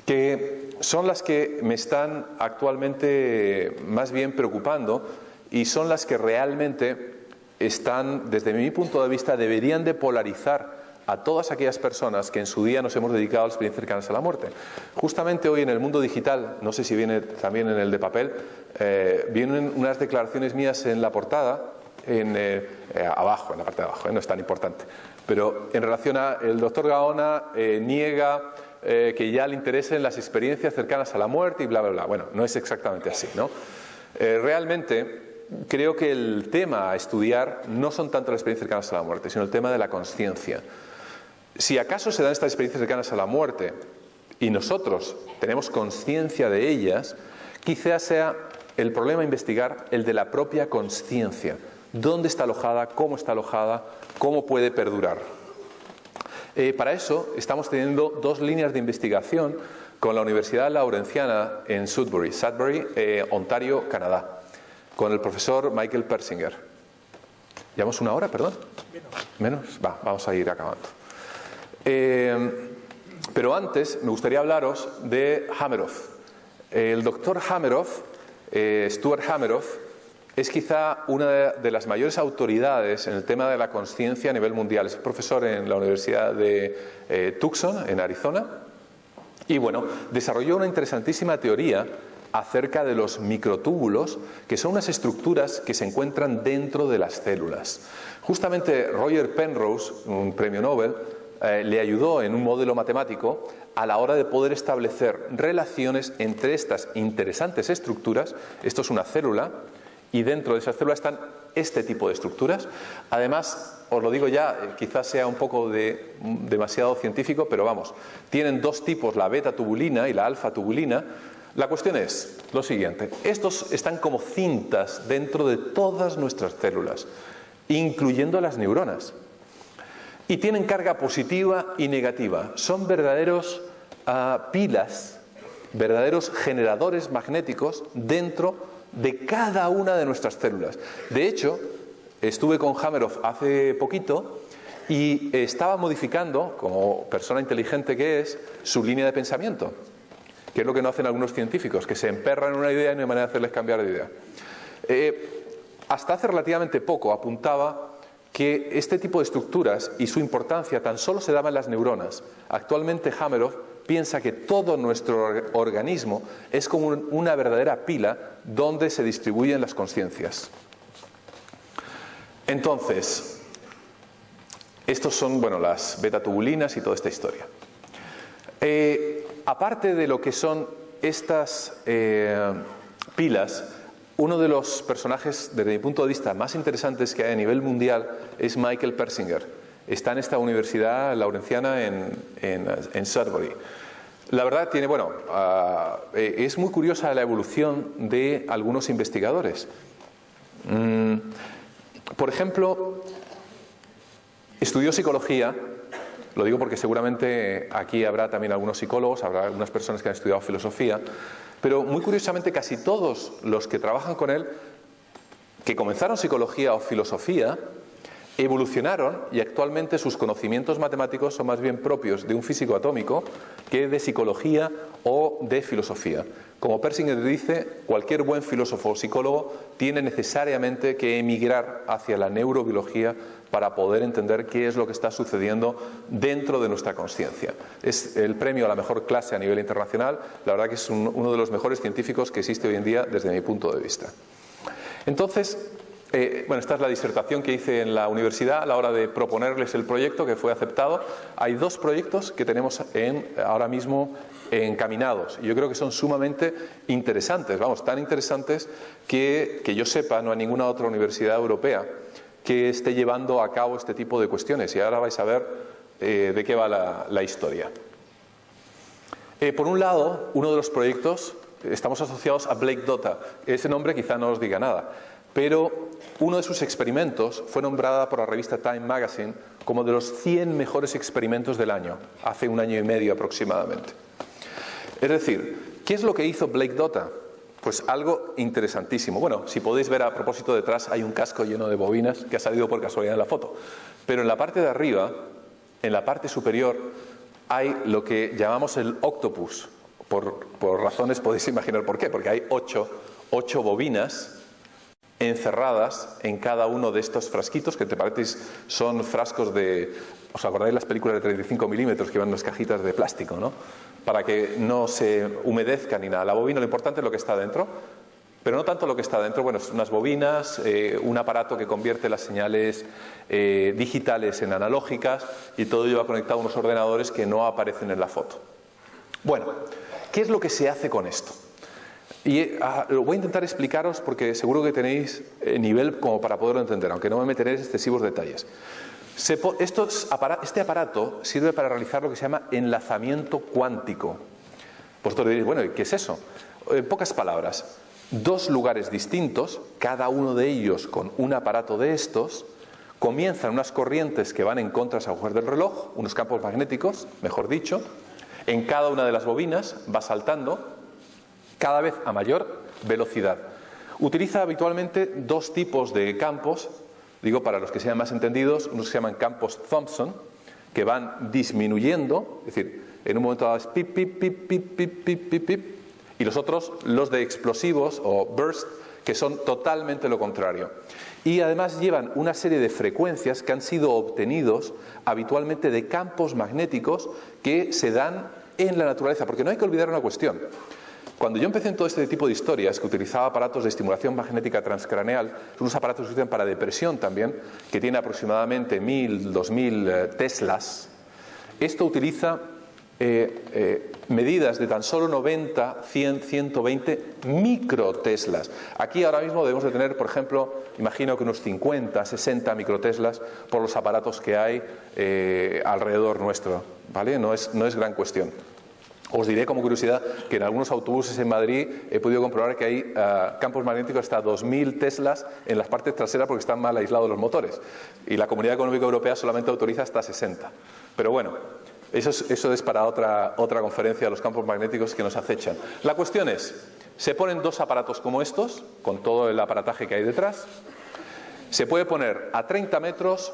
que son las que me están actualmente más bien preocupando y son las que realmente están, desde mi punto de vista, deberían de polarizar a todas aquellas personas que en su día nos hemos dedicado a las experiencias cercanas a la muerte. Justamente hoy en el mundo digital, no sé si viene también en el de papel, vienen unas declaraciones mías en la portada, abajo, en la parte de abajo, no es tan importante, pero en relación a el doctor Gaona niega que ya le interesen las experiencias cercanas a la muerte y bla, bla, bla. Bueno, no es exactamente así, ¿no? Realmente creo que el tema a estudiar no son tanto las experiencias cercanas a la muerte, sino el tema de la consciencia. Si acaso se dan estas experiencias cercanas a la muerte y nosotros tenemos conciencia de ellas, quizá sea el problema a investigar el de la propia consciencia. ¿Dónde está alojada? ¿Cómo está alojada? ¿Cómo puede perdurar? Para eso estamos teniendo 2 líneas de investigación con la Universidad Lawrenciana en Sudbury, Ontario, Canadá, con el profesor Michael Persinger. ¿Llevamos 1 hora, perdón? ¿Menos? Vamos a ir acabando. Pero antes me gustaría hablaros de Hameroff. El doctor Hameroff, Stuart Hameroff, es quizá una de las mayores autoridades en el tema de la consciencia a nivel mundial. Es profesor en la Universidad de Tucson, en Arizona, y bueno, desarrolló una interesantísima teoría acerca de los microtúbulos, que son unas estructuras que se encuentran dentro de las células. Justamente Roger Penrose, un premio Nobel, le ayudó en un modelo matemático a la hora de poder establecer relaciones entre estas interesantes estructuras. Esto es una célula y dentro de esa célula están este tipo de estructuras. Además, os lo digo ya, quizás sea un poco demasiado científico, pero vamos, tienen dos tipos, la beta-tubulina y la alfa-tubulina. La cuestión es lo siguiente: estos están como cintas dentro de todas nuestras células, incluyendo las neuronas. Y tienen carga positiva y negativa. Son verdaderos pilas, verdaderos generadores magnéticos dentro de cada una de nuestras células. De hecho, estuve con Hameroff hace poquito y estaba modificando, como persona inteligente que es, su línea de pensamiento, que es lo que no hacen algunos científicos, que se emperran en una idea y no hay manera de hacerles cambiar de idea. Hasta hace relativamente poco apuntaba que este tipo de estructuras y su importancia tan solo se daba en las neuronas. Actualmente Hameroff piensa que todo nuestro organismo es como una verdadera pila donde se distribuyen las conciencias. Entonces, estos son, bueno, las beta-tubulinas y toda esta historia. Aparte de lo que son estas pilas, uno de los personajes, desde mi punto de vista, más interesantes que hay a nivel mundial es Michael Persinger. Está en esta universidad laurenciana en Sudbury. La verdad tiene, bueno, es muy curiosa la evolución de algunos investigadores. Por ejemplo, estudió psicología. Lo digo porque seguramente aquí habrá también algunos psicólogos, habrá algunas personas que han estudiado filosofía, pero muy curiosamente casi todos los que trabajan con él, que comenzaron psicología o filosofía, evolucionaron y actualmente sus conocimientos matemáticos son más bien propios de un físico atómico que de psicología o de filosofía. Como Persinger dice, cualquier buen filósofo o psicólogo tiene necesariamente que emigrar hacia la neurobiología para poder entender qué es lo que está sucediendo dentro de nuestra conciencia. Es el premio a la mejor clase a nivel internacional. La verdad que es uno de los mejores científicos que existe hoy en día desde mi punto de vista. Entonces, bueno, esta es la disertación que hice en la universidad a la hora de proponerles el proyecto, que fue aceptado. Hay dos proyectos que tenemos ahora mismo encaminados y yo creo que son sumamente interesantes, vamos, tan interesantes que yo sepa no hay ninguna otra universidad europea que esté llevando a cabo este tipo de cuestiones, y ahora vais a ver de qué va la historia. Por un lado, uno de los proyectos, estamos asociados a Blake Dota. Ese nombre quizá no os diga nada, pero uno de sus experimentos fue nombrada por la revista Time Magazine como de los 100 mejores experimentos del año, hace un año y medio aproximadamente. Es decir, ¿qué es lo que hizo Blake Dota? Pues algo interesantísimo. Bueno, si podéis ver a propósito detrás hay un casco lleno de bobinas que ha salido por casualidad en la foto. Pero en la parte de arriba, en la parte superior, hay lo que llamamos el octopus. Por razones podéis imaginar por qué. Porque hay 8 bobinas encerradas en cada uno de estos frasquitos, que te parecéis son frascos de... ¿Os acordáis las películas de 35 milímetros que van en las cajitas de plástico, ¿no? Para que no se humedezca ni nada. La bobina, lo importante es lo que está dentro, pero no tanto lo que está dentro. Bueno, unas bobinas, un aparato que convierte las señales digitales en analógicas, y todo ello va conectado a unos ordenadores que no aparecen en la foto. Bueno, ¿qué es lo que se hace con esto? Y lo voy a intentar explicaros porque seguro que tenéis nivel como para poderlo entender, aunque no me meteré en excesivos detalles. Este aparato sirve para realizar lo que se llama enlazamiento cuántico. Vosotros diréis, bueno, ¿qué es eso? En pocas palabras, dos lugares distintos, cada uno de ellos con un aparato de estos, comienzan unas corrientes que van en contra de las agujas del reloj, unos campos magnéticos, mejor dicho, en cada una de las bobinas va saltando cada vez a mayor velocidad. Utiliza habitualmente dos tipos de campos. Digo, para los que sean más entendidos, unos que se llaman campos Thomson, que van disminuyendo, es decir, en un momento dado es pip, pip, pip, pip, pip, pip, pip, pip, y los otros, los de explosivos o burst, que son totalmente lo contrario. Y además llevan una serie de frecuencias que han sido obtenidos habitualmente de campos magnéticos que se dan en la naturaleza, porque no hay que olvidar una cuestión. Cuando yo empecé en todo este tipo de historias, que utilizaba aparatos de estimulación magnética transcraneal, unos aparatos que se utilizan para depresión también, que tiene aproximadamente 1000, 2000 teslas, esto utiliza medidas de tan solo 90, 100, 120 microteslas. Aquí ahora mismo debemos de tener, por ejemplo, imagino que unos 50, 60 microteslas por los aparatos que hay alrededor nuestro, ¿vale? No es gran cuestión. Os diré como curiosidad que en algunos autobuses en Madrid he podido comprobar que hay campos magnéticos hasta 2000 teslas en las partes traseras porque están mal aislados los motores. Y la Comunidad Económica Europea solamente autoriza hasta 60. Pero bueno, eso es para otra conferencia de los campos magnéticos que nos acechan. La cuestión es, se ponen dos aparatos como estos, con todo el aparataje que hay detrás. Se puede poner a 30 metros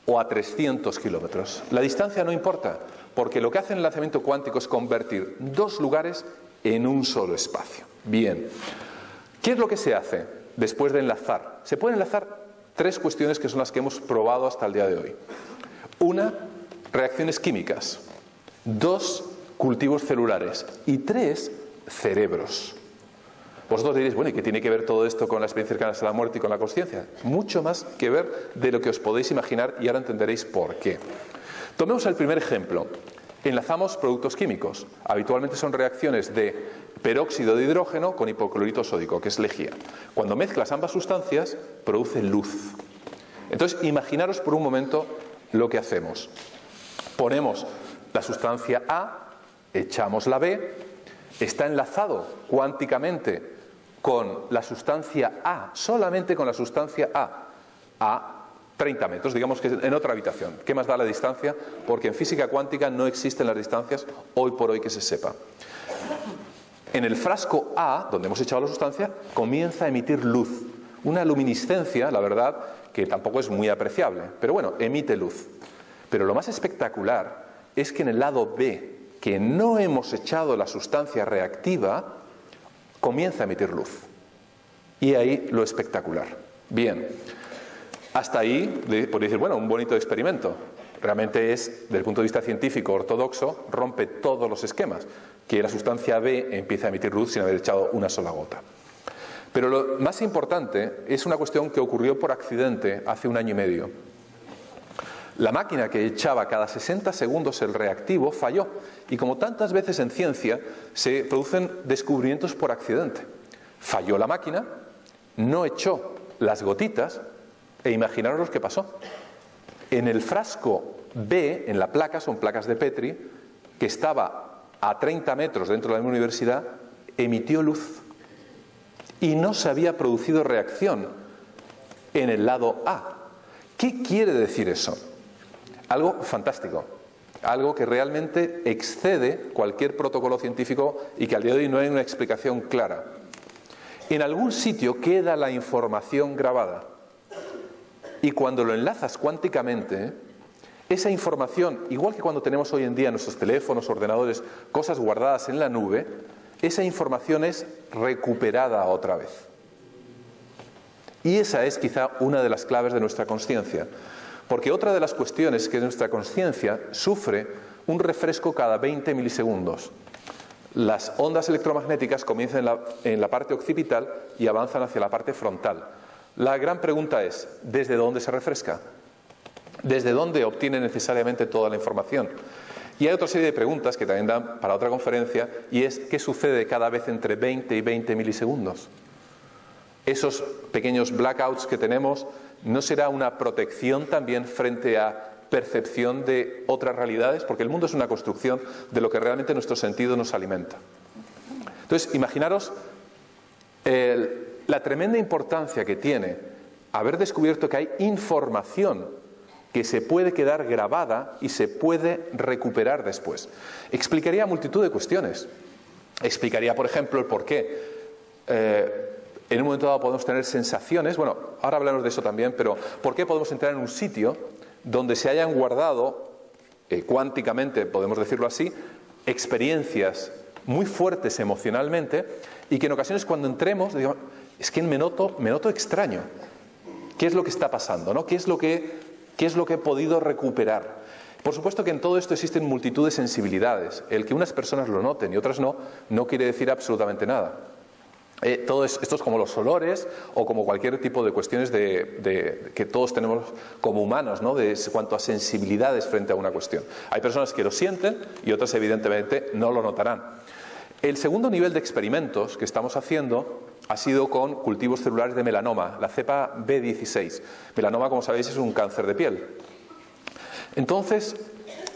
o a 300 kilómetros. La distancia no importa, porque lo que hace el lanzamiento cuántico es convertir dos lugares en un solo espacio. Bien, ¿qué es lo que se hace después de enlazar? Se pueden enlazar tres cuestiones que son las que hemos probado hasta el día de hoy. Una, reacciones químicas. Dos, cultivos celulares. Y tres, cerebros. Vosotros diréis, bueno, ¿y qué tiene que ver todo esto con la experiencia cercana a la muerte y con la consciencia? Mucho más que ver de lo que os podéis imaginar y ahora entenderéis por qué. Tomemos el primer ejemplo. Enlazamos productos químicos. Habitualmente son reacciones de peróxido de hidrógeno con hipoclorito sódico, que es lejía. Cuando mezclas ambas sustancias, produce luz. Entonces, imaginaros por un momento lo que hacemos. Ponemos la sustancia A, echamos la B, está enlazado cuánticamente con la sustancia A, solamente con la sustancia a 30 metros, digamos que en otra habitación. ¿Qué más da la distancia? Porque en física cuántica no existen las distancias hoy por hoy que se sepa. En el frasco A, donde hemos echado la sustancia, comienza a emitir luz. Una luminiscencia, la verdad, que tampoco es muy apreciable, pero bueno, emite luz. Pero lo más espectacular es que en el lado B, que no hemos echado la sustancia reactiva, comienza a emitir luz. Y ahí lo espectacular. Bien, hasta ahí podéis decir, bueno, un bonito experimento. Realmente es, desde el punto de vista científico ortodoxo, rompe todos los esquemas, que la sustancia B empieza a emitir luz sin haber echado una sola gota. Pero lo más importante es una cuestión que ocurrió por accidente hace 1 año y medio. La máquina que echaba cada 60 segundos el reactivo falló. Y como tantas veces en ciencia, se producen descubrimientos por accidente. Falló la máquina, no echó las gotitas, e imaginaros lo que pasó. En el frasco B, en la placa, son placas de Petri, que estaba a 30 metros dentro de la misma universidad, emitió luz. Y no se había producido reacción en el lado A. ¿Qué quiere decir eso? Algo fantástico, algo que realmente excede cualquier protocolo científico y que al día de hoy no hay una explicación clara. En algún sitio queda la información grabada y cuando lo enlazas cuánticamente, esa información, igual que cuando tenemos hoy en día en nuestros teléfonos, ordenadores, cosas guardadas en la nube, esa información es recuperada otra vez. Y esa es quizá una de las claves de nuestra consciencia. Porque otra de las cuestiones es que nuestra consciencia sufre un refresco cada 20 milisegundos. Las ondas electromagnéticas comienzan en la parte occipital y avanzan hacia la parte frontal. La gran pregunta es, ¿desde dónde se refresca? ¿Desde dónde obtiene necesariamente toda la información? Y hay otra serie de preguntas que también dan para otra conferencia, y es, ¿qué sucede cada vez entre 20 y 20 milisegundos? Esos pequeños blackouts que tenemos, ¿no será una protección también frente a percepción de otras realidades? Porque el mundo es una construcción de lo que realmente nuestro sentido nos alimenta. Entonces, imaginaros la tremenda importancia que tiene haber descubierto que hay información que se puede quedar grabada y se puede recuperar después. Explicaría multitud de cuestiones. Explicaría, por ejemplo, el por qué en un momento dado podemos tener sensaciones, bueno, ahora hablamos de eso también, pero ¿por qué podemos entrar en un sitio donde se hayan guardado, cuánticamente, podemos decirlo así, experiencias muy fuertes emocionalmente y que en ocasiones cuando entremos, digamos, es que me noto extraño? ¿Qué es lo que está pasando, ¿no? ¿Qué es lo que he podido recuperar? Por supuesto que en todo esto existen multitud de sensibilidades. El que unas personas lo noten y otras no, no quiere decir absolutamente nada. Esto es como los olores o como cualquier tipo de cuestiones que todos tenemos como humanos, ¿no? De cuanto a sensibilidades frente a una cuestión. Hay personas que lo sienten y otras evidentemente no lo notarán. El segundo nivel de experimentos que estamos haciendo ha sido con cultivos celulares de melanoma, la cepa B16. Melanoma, como sabéis, es un cáncer de piel. Entonces,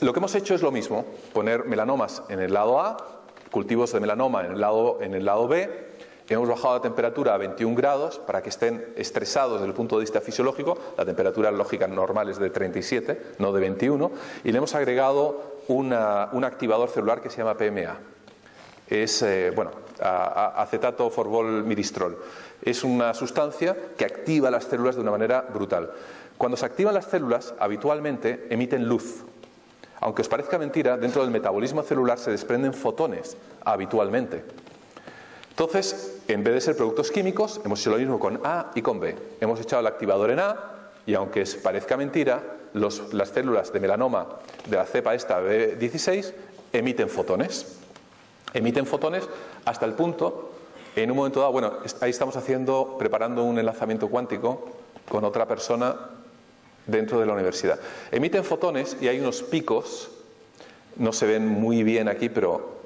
lo que hemos hecho es lo mismo, poner melanomas en el lado A, cultivos de melanoma en el lado B. Hemos bajado la temperatura a 21 grados para que estén estresados desde el punto de vista fisiológico. La temperatura lógica normal es de 37, no de 21. Y le hemos agregado un activador celular que se llama PMA. Es, acetato forbol miristrol. Es una sustancia que activa las células de una manera brutal. Cuando se activan las células, habitualmente emiten luz. Aunque os parezca mentira, dentro del metabolismo celular se desprenden fotones habitualmente. Entonces, en vez de ser productos químicos, hemos hecho lo mismo con A y con B. Hemos echado el activador en A y, aunque os parezca mentira, las células de melanoma de la cepa esta B16 emiten fotones. Emiten fotones hasta el punto, en un momento dado, bueno, ahí estamos preparando un enlazamiento cuántico con otra persona dentro de la universidad. Emiten fotones y hay unos picos, no se ven muy bien aquí, pero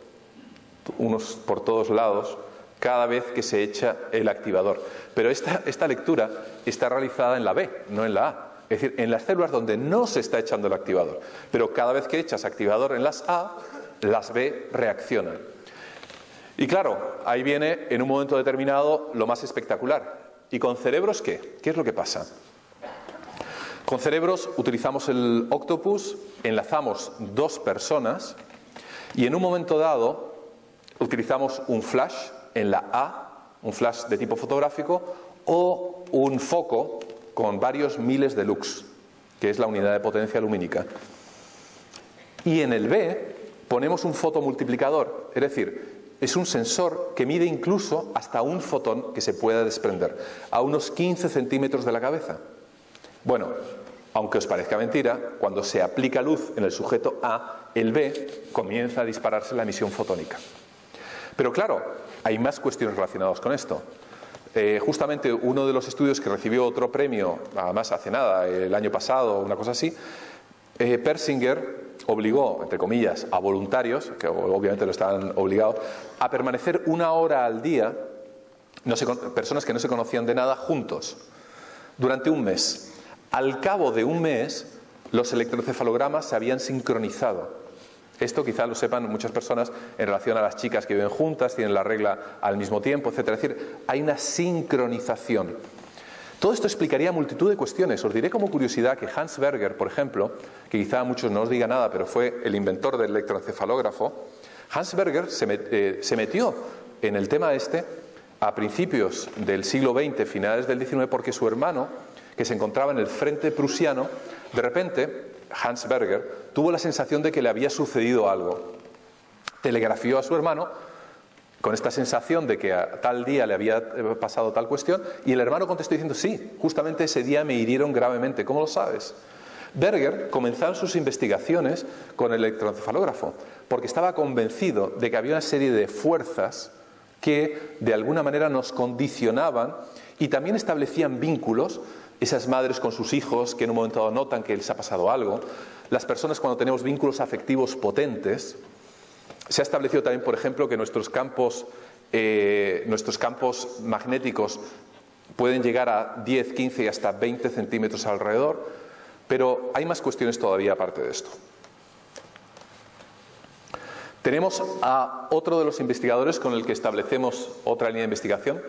unos por todos lados, cada vez que se echa el activador. Pero esta lectura está realizada en la B, no en la A. Es decir, en las células donde no se está echando el activador. Pero cada vez que echas activador en las A, las B reaccionan. Y claro, ahí viene en un momento determinado lo más espectacular. ¿Y con cerebros qué? ¿Qué es lo que pasa? Con cerebros utilizamos el octopus, enlazamos dos personas y en un momento dado utilizamos un flash en la A, un flash de tipo fotográfico, o un foco con varios miles de lux, que es la unidad de potencia lumínica. Y en el B ponemos un fotomultiplicador, es decir, es un sensor que mide incluso hasta un fotón que se pueda desprender, a unos 15 centímetros de la cabeza. Bueno, aunque os parezca mentira, cuando se aplica luz en el sujeto A, el B comienza a dispararse la emisión fotónica. Pero claro, hay más cuestiones relacionadas con esto. Justamente uno de los estudios que recibió otro premio, además hace nada, el año pasado, una cosa así, Persinger obligó, entre comillas, a voluntarios, que obviamente lo estaban obligados, a permanecer 1 hora al día, personas que no se conocían de nada, juntos, durante un mes. Al cabo de un mes, los electroencefalogramas se habían sincronizado. Esto quizá lo sepan muchas personas en relación a las chicas que viven juntas, tienen la regla al mismo tiempo, etcétera. Es decir, hay una sincronización. Todo esto explicaría multitud de cuestiones. Os diré como curiosidad que Hans Berger, por ejemplo, que quizá a muchos no os diga nada, pero fue el inventor del electroencefalógrafo, Hans Berger se metió en el tema este a principios del siglo XX, finales del XIX, porque su hermano, que se encontraba en el frente prusiano, de repente Hans Berger tuvo la sensación de que le había sucedido algo. Telegrafió a su hermano con esta sensación de que a tal día le había pasado tal cuestión y el hermano contestó diciendo: sí, justamente ese día me hirieron gravemente. ¿Cómo lo sabes? Berger comenzó sus investigaciones con el electroencefalógrafo porque estaba convencido de que había una serie de fuerzas que de alguna manera nos condicionaban y también establecían vínculos. Esas madres con sus hijos que en un momento dado notan que les ha pasado algo, las personas cuando tenemos vínculos afectivos potentes. Se ha establecido también, por ejemplo, que nuestros campos magnéticos pueden llegar a 10, 15 y hasta 20 centímetros alrededor, pero hay más cuestiones todavía aparte de esto. Tenemos a otro de los investigadores con el que establecemos otra línea de investigación,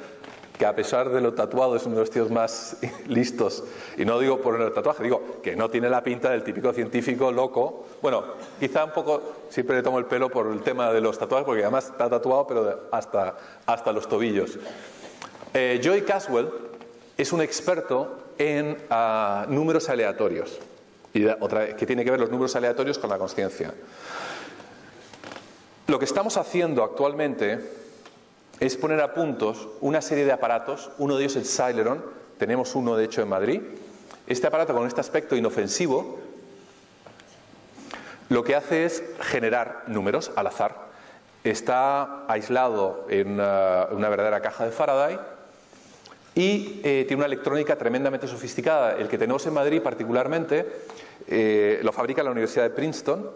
que a pesar de lo tatuado es uno de los tíos más listos, y no digo por el tatuaje, digo que no tiene la pinta del típico científico loco. Bueno, quizá un poco, siempre le tomo el pelo por el tema de los tatuajes, porque además está tatuado pero hasta los tobillos. Joy Caswell es un experto en números aleatorios, y que tiene que ver los números aleatorios con la consciencia. Lo que estamos haciendo actualmente es poner a puntos una serie de aparatos, uno de ellos el Celeron, tenemos uno de hecho en Madrid. Este aparato con este aspecto inofensivo lo que hace es generar números al azar. Está aislado en una verdadera caja de Faraday y tiene una electrónica tremendamente sofisticada. El que tenemos en Madrid particularmente lo fabrica la Universidad de Princeton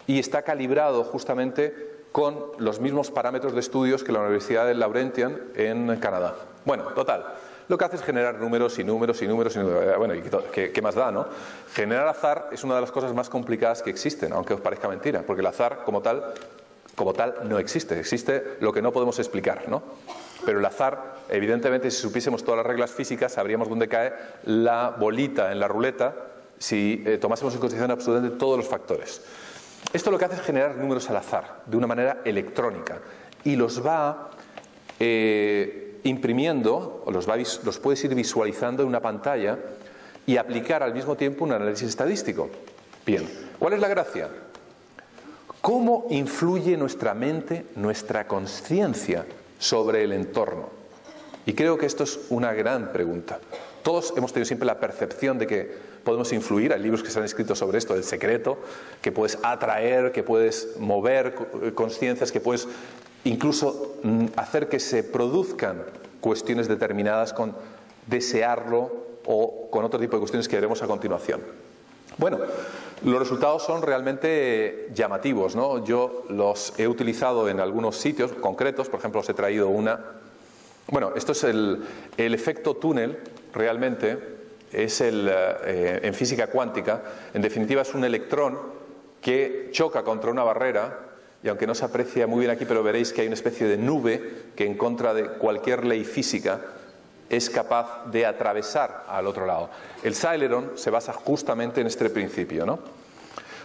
y está calibrado justamente con los mismos parámetros de estudios que la Universidad de Laurentian en Canadá. Bueno, total, lo que hace es generar números y números y números y números. Bueno, ¿y qué más da, no? Generar azar es una de las cosas más complicadas que existen, aunque os parezca mentira, porque el azar como tal no existe. Existe lo que no podemos explicar, ¿no? Pero el azar, evidentemente, si supiésemos todas las reglas físicas, sabríamos dónde cae la bolita en la ruleta si tomásemos en consideración absolutamente todos los factores. Esto lo que hace es generar números al azar, de una manera electrónica, y los va imprimiendo, o los puedes ir visualizando en una pantalla y aplicar al mismo tiempo un análisis estadístico. Bien, ¿cuál es la gracia? ¿Cómo influye nuestra mente, nuestra conciencia sobre el entorno? Y creo que esto es una gran pregunta. Todos hemos tenido siempre la percepción de que podemos influir. Hay libros que se han escrito sobre esto, El secreto, que puedes atraer, que puedes mover conciencias, que puedes incluso hacer que se produzcan cuestiones determinadas con desearlo o con otro tipo de cuestiones que veremos a continuación. Bueno, los resultados son realmente llamativos, ¿no? Yo los he utilizado en algunos sitios concretos, por ejemplo, os he traído una. Bueno, esto es el efecto túnel, realmente, es en física cuántica, en definitiva es un electrón que choca contra una barrera, y aunque no se aprecia muy bien aquí, pero veréis que hay una especie de nube que en contra de cualquier ley física es capaz de atravesar al otro lado. El Celeron se basa justamente en este principio, ¿no?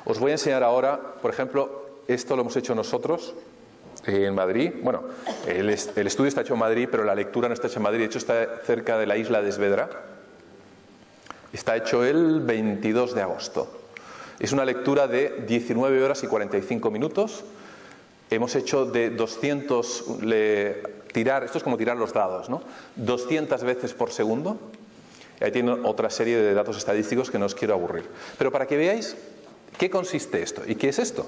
Os voy a enseñar ahora, por ejemplo, esto lo hemos hecho nosotros en Madrid. Bueno, el estudio está hecho en Madrid, pero la lectura no está hecha en Madrid. De hecho, está cerca de la isla de Esvedra. Está hecho el 22 de agosto. Es una lectura de 19 horas y 45 minutos. Hemos hecho de 200... esto es como tirar los dados, ¿no? 200 veces por segundo. Ahí tiene otra serie de datos estadísticos que no os quiero aburrir. Pero para que veáis qué consiste esto y qué es esto,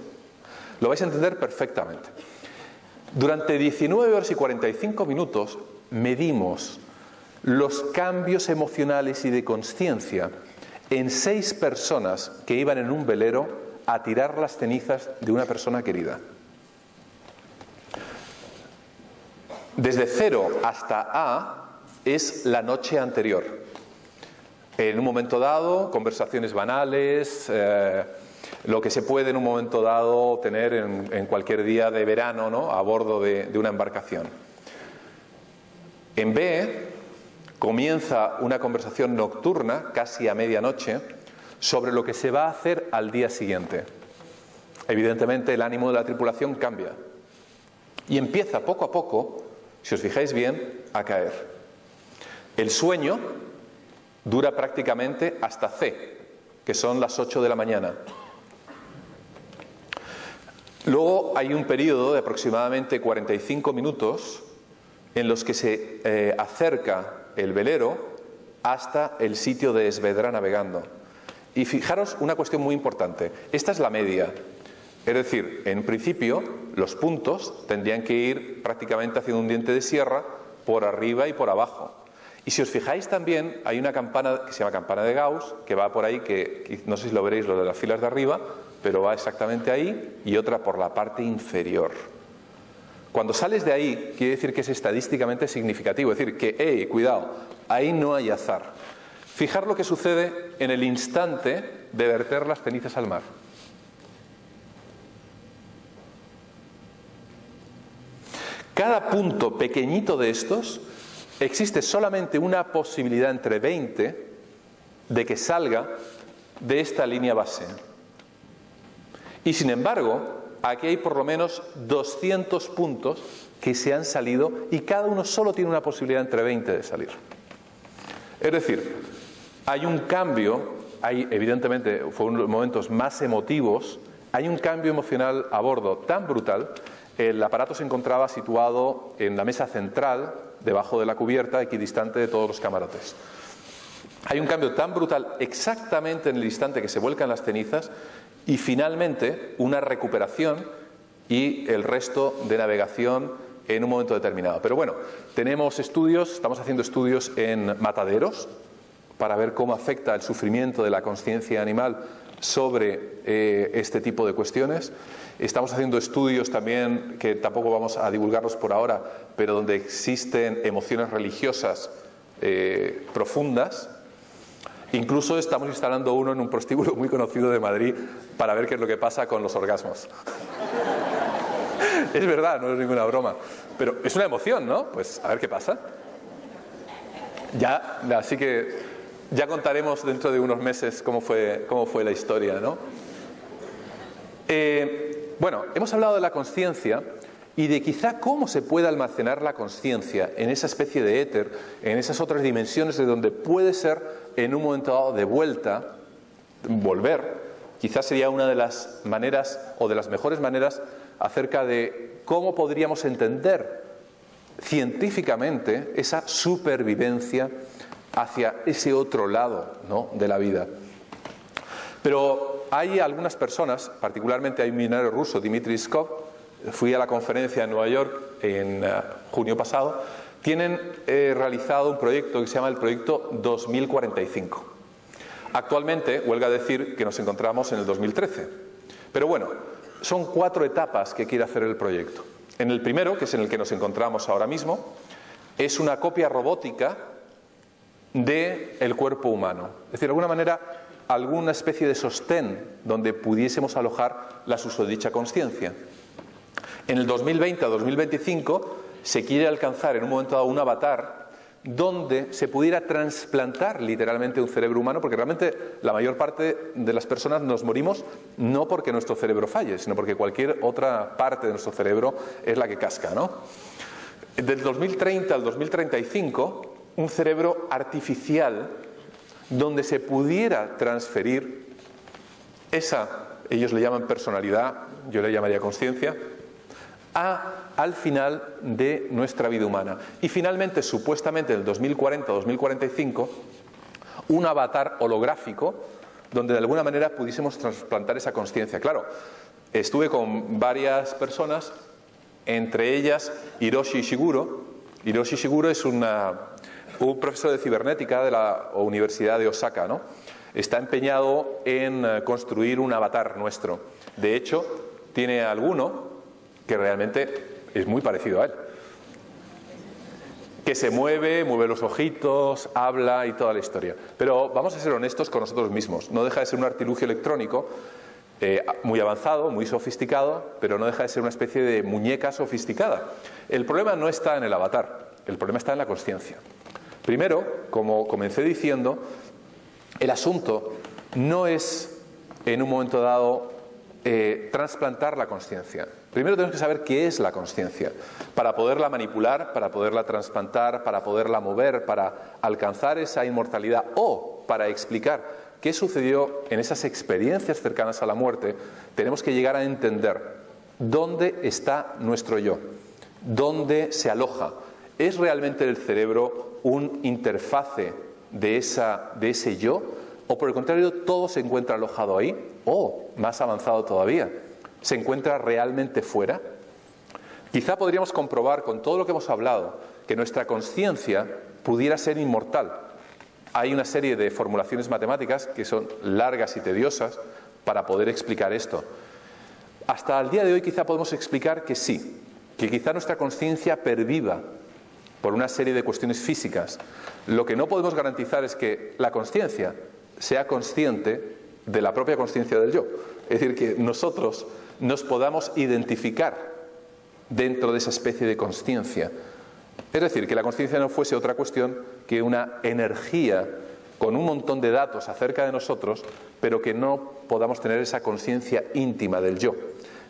lo vais a entender perfectamente. Durante 19 horas y 45 minutos medimos los cambios emocionales y de conciencia en 6 personas que iban en un velero a tirar las cenizas de una persona querida. Desde 0 hasta A es la noche anterior. En un momento dado, conversaciones banales, lo que se puede en un momento dado tener en cualquier día de verano, ¿no?, a bordo de una embarcación. En B comienza una conversación nocturna, casi a medianoche, sobre lo que se va a hacer al día siguiente. Evidentemente el ánimo de la tripulación cambia y empieza poco a poco, si os fijáis bien, a caer. El sueño dura prácticamente hasta C, que son las 8 de la mañana. Luego hay un periodo de aproximadamente 45 minutos en los que se acerca el velero hasta el sitio de Esvedra navegando. Y fijaros una cuestión muy importante. Esta es la media. Es decir, en principio, los puntos tendrían que ir prácticamente haciendo un diente de sierra por arriba y por abajo. Y si os fijáis también, hay una campana que se llama campana de Gauss, que va por ahí, que no sé si lo veréis, lo de las filas de arriba, pero va exactamente ahí, y otra por la parte inferior. Cuando sales de ahí, quiere decir que es estadísticamente significativo. Es decir, que, cuidado, ahí no hay azar. Fijar lo que sucede en el instante de verter las cenizas al mar. Cada punto pequeñito de estos, existe solamente una posibilidad entre 20 de que salga de esta línea base. Y sin embargo, aquí hay por lo menos 200 puntos que se han salido y cada uno solo tiene una posibilidad entre 20 de salir. Es decir, hay un cambio, evidentemente fue uno de los momentos más emotivos, hay un cambio emocional a bordo tan brutal. El aparato se encontraba situado en la mesa central, debajo de la cubierta, equidistante de todos los camarotes. Hay un cambio tan brutal exactamente en el instante que se vuelcan las cenizas y finalmente una recuperación y el resto de navegación en un momento determinado. Pero bueno, tenemos estudios, estamos haciendo estudios en mataderos para ver cómo afecta el sufrimiento de la consciencia animal sobre este tipo de cuestiones. Estamos haciendo estudios también, que tampoco vamos a divulgarlos por ahora, pero donde existen emociones religiosas profundas. Incluso estamos instalando uno en un prostíbulo muy conocido de Madrid para ver qué es lo que pasa con los orgasmos. Es verdad, no es ninguna broma. Pero es una emoción, ¿no? Pues a ver qué pasa. Así que ya contaremos dentro de unos meses cómo fue la historia, ¿no? Bueno, hemos hablado de la consciencia y de quizá cómo se puede almacenar la consciencia en esa especie de éter, en esas otras dimensiones de donde puede ser en un momento dado de vuelta, volver. Quizás sería una de las maneras o de las mejores maneras acerca de cómo podríamos entender científicamente esa supervivencia hacia ese otro lado, ¿no?, de la vida. Pero hay algunas personas, particularmente hay un millonario ruso, Dmitry Pskov, fui a la conferencia en Nueva York en junio pasado, tienen realizado un proyecto que se llama el Proyecto 2045. Actualmente, huelga decir que nos encontramos en el 2013. Pero bueno, son 4 etapas que quiere hacer el proyecto. En el primero, que es en el que nos encontramos ahora mismo, es una copia robótica del cuerpo humano. Es decir, de alguna manera, alguna especie de sostén donde pudiésemos alojar la susodicha consciencia. En el 2020 a 2025 se quiere alcanzar en un momento dado un avatar donde se pudiera trasplantar literalmente un cerebro humano, porque realmente la mayor parte de las personas nos morimos no porque nuestro cerebro falle, sino porque cualquier otra parte de nuestro cerebro es la que casca, ¿no? Del 2030 al 2035, un cerebro artificial donde se pudiera transferir esa, ellos le llaman personalidad, yo le llamaría consciencia, al final de nuestra vida humana. Y finalmente, supuestamente en el 2040-2045, un avatar holográfico donde de alguna manera pudiésemos trasplantar esa consciencia. Claro, estuve con varias personas, entre ellas Hiroshi Ishiguro. Hiroshi Ishiguro es un profesor de cibernética de la Universidad de Osaka, ¿no? Está empeñado en construir un avatar nuestro. De hecho, tiene alguno que realmente es muy parecido a él, que se mueve los ojitos, habla y toda la historia. Pero vamos a ser honestos con nosotros mismos. No deja de ser un artilugio electrónico muy avanzado, muy sofisticado, pero no deja de ser una especie de muñeca sofisticada. El problema no está en el avatar, el problema está en la consciencia. Primero, como comencé diciendo, el asunto no es en un momento dado trasplantar la consciencia. Primero tenemos que saber qué es la consciencia, para poderla manipular, para poderla trasplantar, para poderla mover, para alcanzar esa inmortalidad o para explicar qué sucedió en esas experiencias cercanas a la muerte. Tenemos que llegar a entender dónde está nuestro yo, dónde se aloja. ¿Es realmente el cerebro un interfase de ese yo? ¿O por el contrario, todo se encuentra alojado ahí? O, más avanzado todavía, ¿se encuentra realmente fuera? Quizá podríamos comprobar con todo lo que hemos hablado que nuestra consciencia pudiera ser inmortal. Hay una serie de formulaciones matemáticas que son largas y tediosas para poder explicar esto. Hasta el día de hoy quizá podemos explicar que sí, que quizá nuestra consciencia perviva por una serie de cuestiones físicas. Lo que no podemos garantizar es que la consciencia sea consciente de la propia consciencia del yo. Es decir, que nosotros nos podamos identificar dentro de esa especie de consciencia. Es decir, que la consciencia no fuese otra cuestión que una energía con un montón de datos acerca de nosotros, pero que no podamos tener esa consciencia íntima del yo.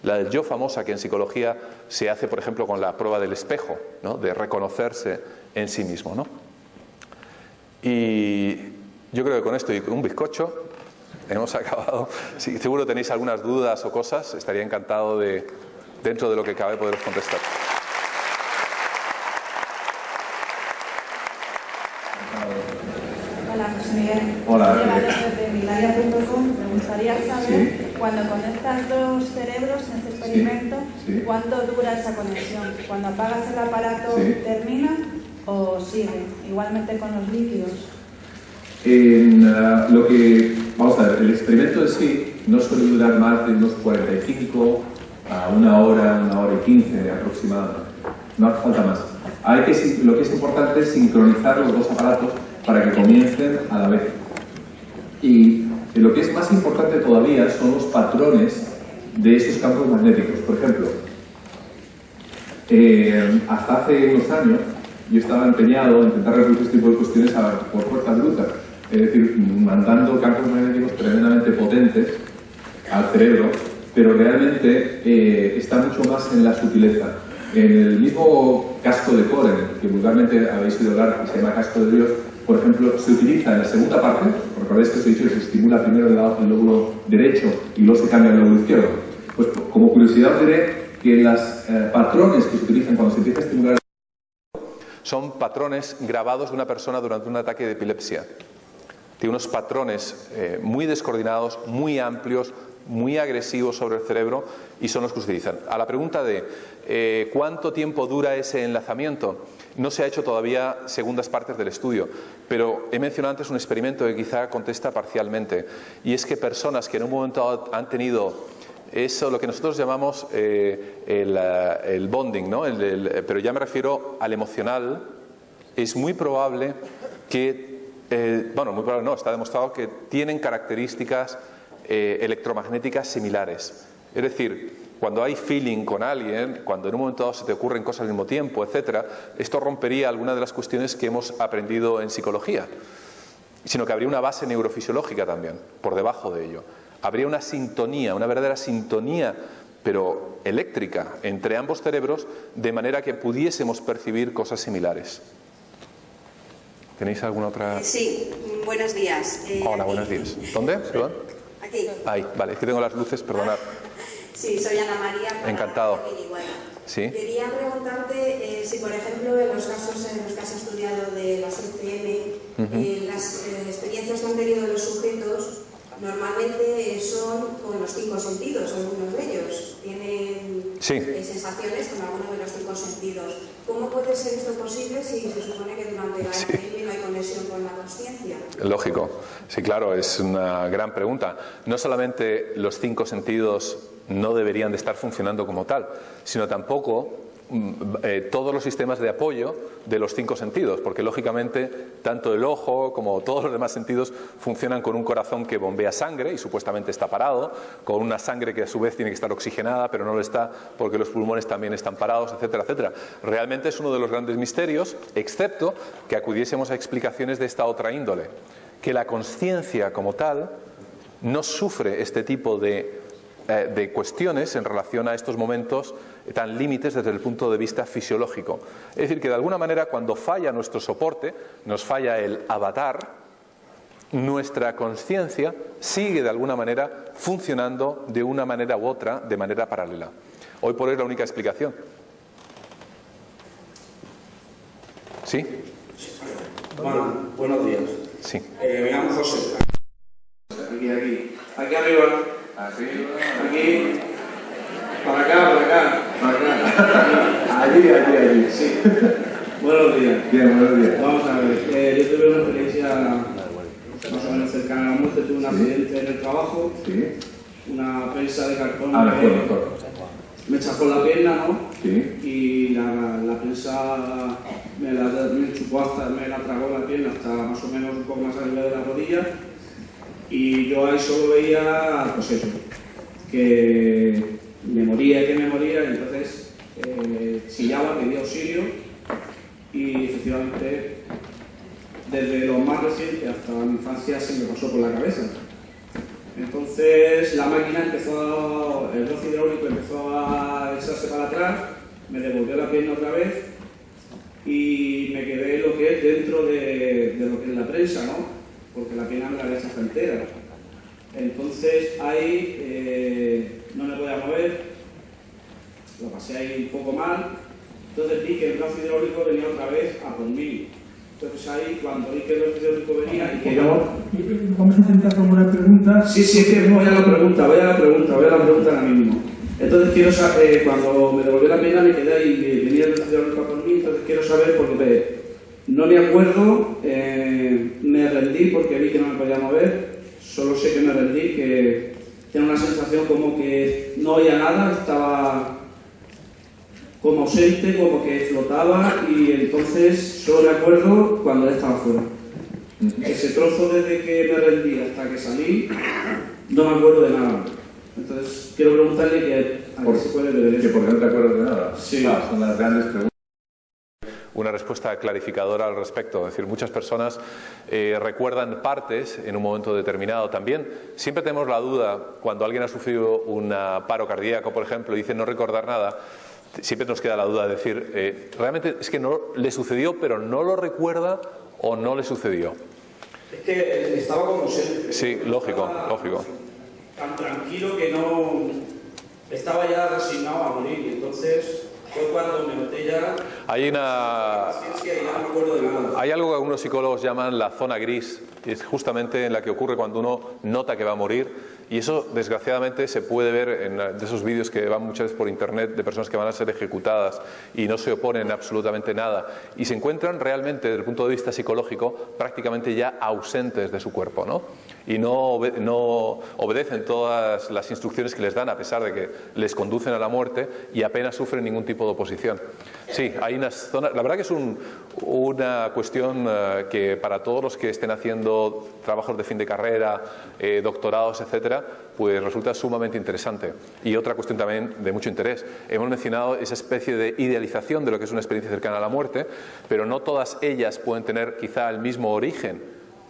La del yo famosa que en psicología se hace, por ejemplo, con la prueba del espejo, ¿no?, de reconocerse en sí mismo, ¿no? Y yo creo que con esto y con un bizcocho hemos acabado. Si seguro tenéis algunas dudas o cosas, estaría encantado de, dentro de lo que cabe, poderos contestar. Hola, José Miguel. Hola. Desde milaria.com me gustaría saber, cuando conectas dos cerebros en este experimento, ¿cuánto dura esa conexión? ¿Cuando apagas el aparato termina o sigue? Igualmente con los líquidos. Vamos a ver, el experimento en sí no suele durar más de unos 45 a una hora y 15 aproximadamente. No hace falta más. Lo que es importante es sincronizar los dos aparatos para que comiencen a la vez. Y lo que es más importante todavía son los patrones de esos campos magnéticos. Por ejemplo, hasta hace unos años yo estaba empeñado en intentar resolver este tipo de cuestiones por fuerza bruta. Es decir, mandando campos magnéticos tremendamente potentes al cerebro, pero realmente está mucho más en la sutileza. En el mismo casco de Coren, que vulgarmente habéis oído hablar, que se llama casco de Dios, por ejemplo, se utiliza en la segunda parte, recordáis que os he dicho que se estimula primero el lóbulo derecho y luego se cambia el lóbulo izquierdo. Pues como curiosidad os diré que los patrones que se utilizan cuando se empieza a estimular son patrones grabados de una persona durante un ataque de epilepsia. Tiene unos patrones muy descoordinados, muy amplios, muy agresivos sobre el cerebro y son los que se utilizan. A la pregunta de ¿cuánto tiempo dura ese enlazamiento? No se ha hecho todavía segundas partes del estudio, pero he mencionado antes un experimento que quizá contesta parcialmente, y es que personas que en un momento han tenido eso, lo que nosotros llamamos el bonding, ¿no? Pero ya me refiero al emocional, es muy probable que muy probable no, está demostrado que tienen características electromagnéticas similares. Es decir, cuando hay feeling con alguien, cuando en un momento dado se te ocurren cosas al mismo tiempo, etcétera, esto rompería algunas de las cuestiones que hemos aprendido en psicología, sino que habría una base neurofisiológica también, por debajo de ello. Habría una sintonía, una verdadera sintonía, pero eléctrica, entre ambos cerebros, de manera que pudiésemos percibir cosas similares. ¿Tenéis alguna otra...? Sí, buenos días. Hola, buenos días. ¿Dónde? ¿Perdón? Aquí. Ahí, vale, es que tengo las luces, perdonad. Sí, soy Ana María. Encantado. Sí. Quería preguntarte si, por ejemplo, en los casos en los que has estudiado de las ECM, las experiencias que han tenido los sujetos normalmente son con los 5 sentidos, algunos de ellos. Tienen sensaciones con alguno de los 5 sentidos. ¿Cómo puede ser esto posible si se supone que durante la ECM no hay conexión con la consciencia? Lógico. Sí, claro, es una gran pregunta. No solamente los 5 sentidos no deberían de estar funcionando como tal, sino tampoco todos los sistemas de apoyo de los 5 sentidos, porque lógicamente tanto el ojo como todos los demás sentidos funcionan con un corazón que bombea sangre y supuestamente está parado, con una sangre que a su vez tiene que estar oxigenada pero no lo está porque los pulmones también están parados, etcétera, etcétera. Realmente es uno de los grandes misterios, excepto que acudiésemos a explicaciones de esta otra índole, que la consciencia como tal no sufre este tipo de cuestiones en relación a estos momentos tan límites desde el punto de vista fisiológico. Es decir, que de alguna manera cuando falla nuestro soporte, nos falla el avatar, nuestra conciencia sigue de alguna manera funcionando de una manera u otra, de manera paralela. Hoy por hoy es la única explicación. ¿Sí? Bueno, buenos días. Sí. Me llamo José. Aquí arriba. Aquí. Para acá. Allí. Sí. Buenos días. Bien, buenos días. Vamos a ver. Yo tuve una experiencia más o menos cercana a la muerte. Tuve un accidente en el trabajo. Sí. Una prensa de cartón. Me chafó la pierna, ¿no? Sí. Y la prensa me chupó me la tragó la pierna hasta más o menos un poco más arriba de la rodilla. Y yo ahí solo veía, pues eso, que me moría, y entonces chillaba, pedía auxilio y efectivamente desde lo más reciente hasta mi infancia se me pasó por la cabeza. Entonces la máquina el brazo hidráulico empezó a echarse para atrás, me devolvió la pierna otra vez y me quedé lo que es dentro de lo que es la prensa, ¿no? Porque la pierna me la había echado entera. Entonces ahí no me podía mover, lo pasé ahí un poco mal, entonces vi que el brazo hidráulico venía otra vez a por mí. Entonces ahí, cuando vi que el óxido rico venía y que Vamos a intentar formular preguntas. Sí, es que voy a la pregunta ahora mismo. Entonces quiero saber, cuando me devolvió la pena me quedé ahí y venía el óxido rico por mí, entonces quiero saber porque no me acuerdo, me rendí porque vi que no me podía mover, solo sé que me rendí, que tenía una sensación como que no oía nada, estaba como ausente, como que flotaba y entonces solo me acuerdo cuando estaba fuera. Ese trozo desde que me rendí hasta que salí, no me acuerdo de nada. Entonces quiero preguntarle a qué se puede deber eso. ¿Que por qué no te acuerdas de nada? Sí. Son las grandes preguntas. Una respuesta clarificadora al respecto. Es decir, muchas personas recuerdan partes en un momento determinado también. Siempre tenemos la duda cuando alguien ha sufrido un paro cardíaco, por ejemplo, y dice no recordar nada. Siempre nos queda la duda de decir, realmente es que no le sucedió, pero no lo recuerda o no le sucedió. Es que estaba como ausente. Sí, lógico. Tan tranquilo que no... Estaba ya resignado a morir y entonces... Fue cuando me noté ya... Hay ya no me acuerdo de nada. Hay algo que algunos psicólogos llaman la zona gris, y es justamente en la que ocurre cuando uno nota que va a morir, y eso desgraciadamente se puede ver en de esos vídeos que van muchas veces por internet de personas que van a ser ejecutadas y no se oponen absolutamente nada y se encuentran realmente desde el punto de vista psicológico prácticamente ya ausentes de su cuerpo, ¿no? Y no obedecen todas las instrucciones que les dan a pesar de que les conducen a la muerte y apenas sufren ningún tipo de oposición. Sí, hay unas zonas, la verdad que es una cuestión que para todos los que estén haciendo trabajos de fin de carrera, doctorados, etcétera, pues resulta sumamente interesante. Y otra cuestión también de mucho interés. Hemos mencionado esa especie de idealización de lo que es una experiencia cercana a la muerte, pero no todas ellas pueden tener quizá el mismo origen.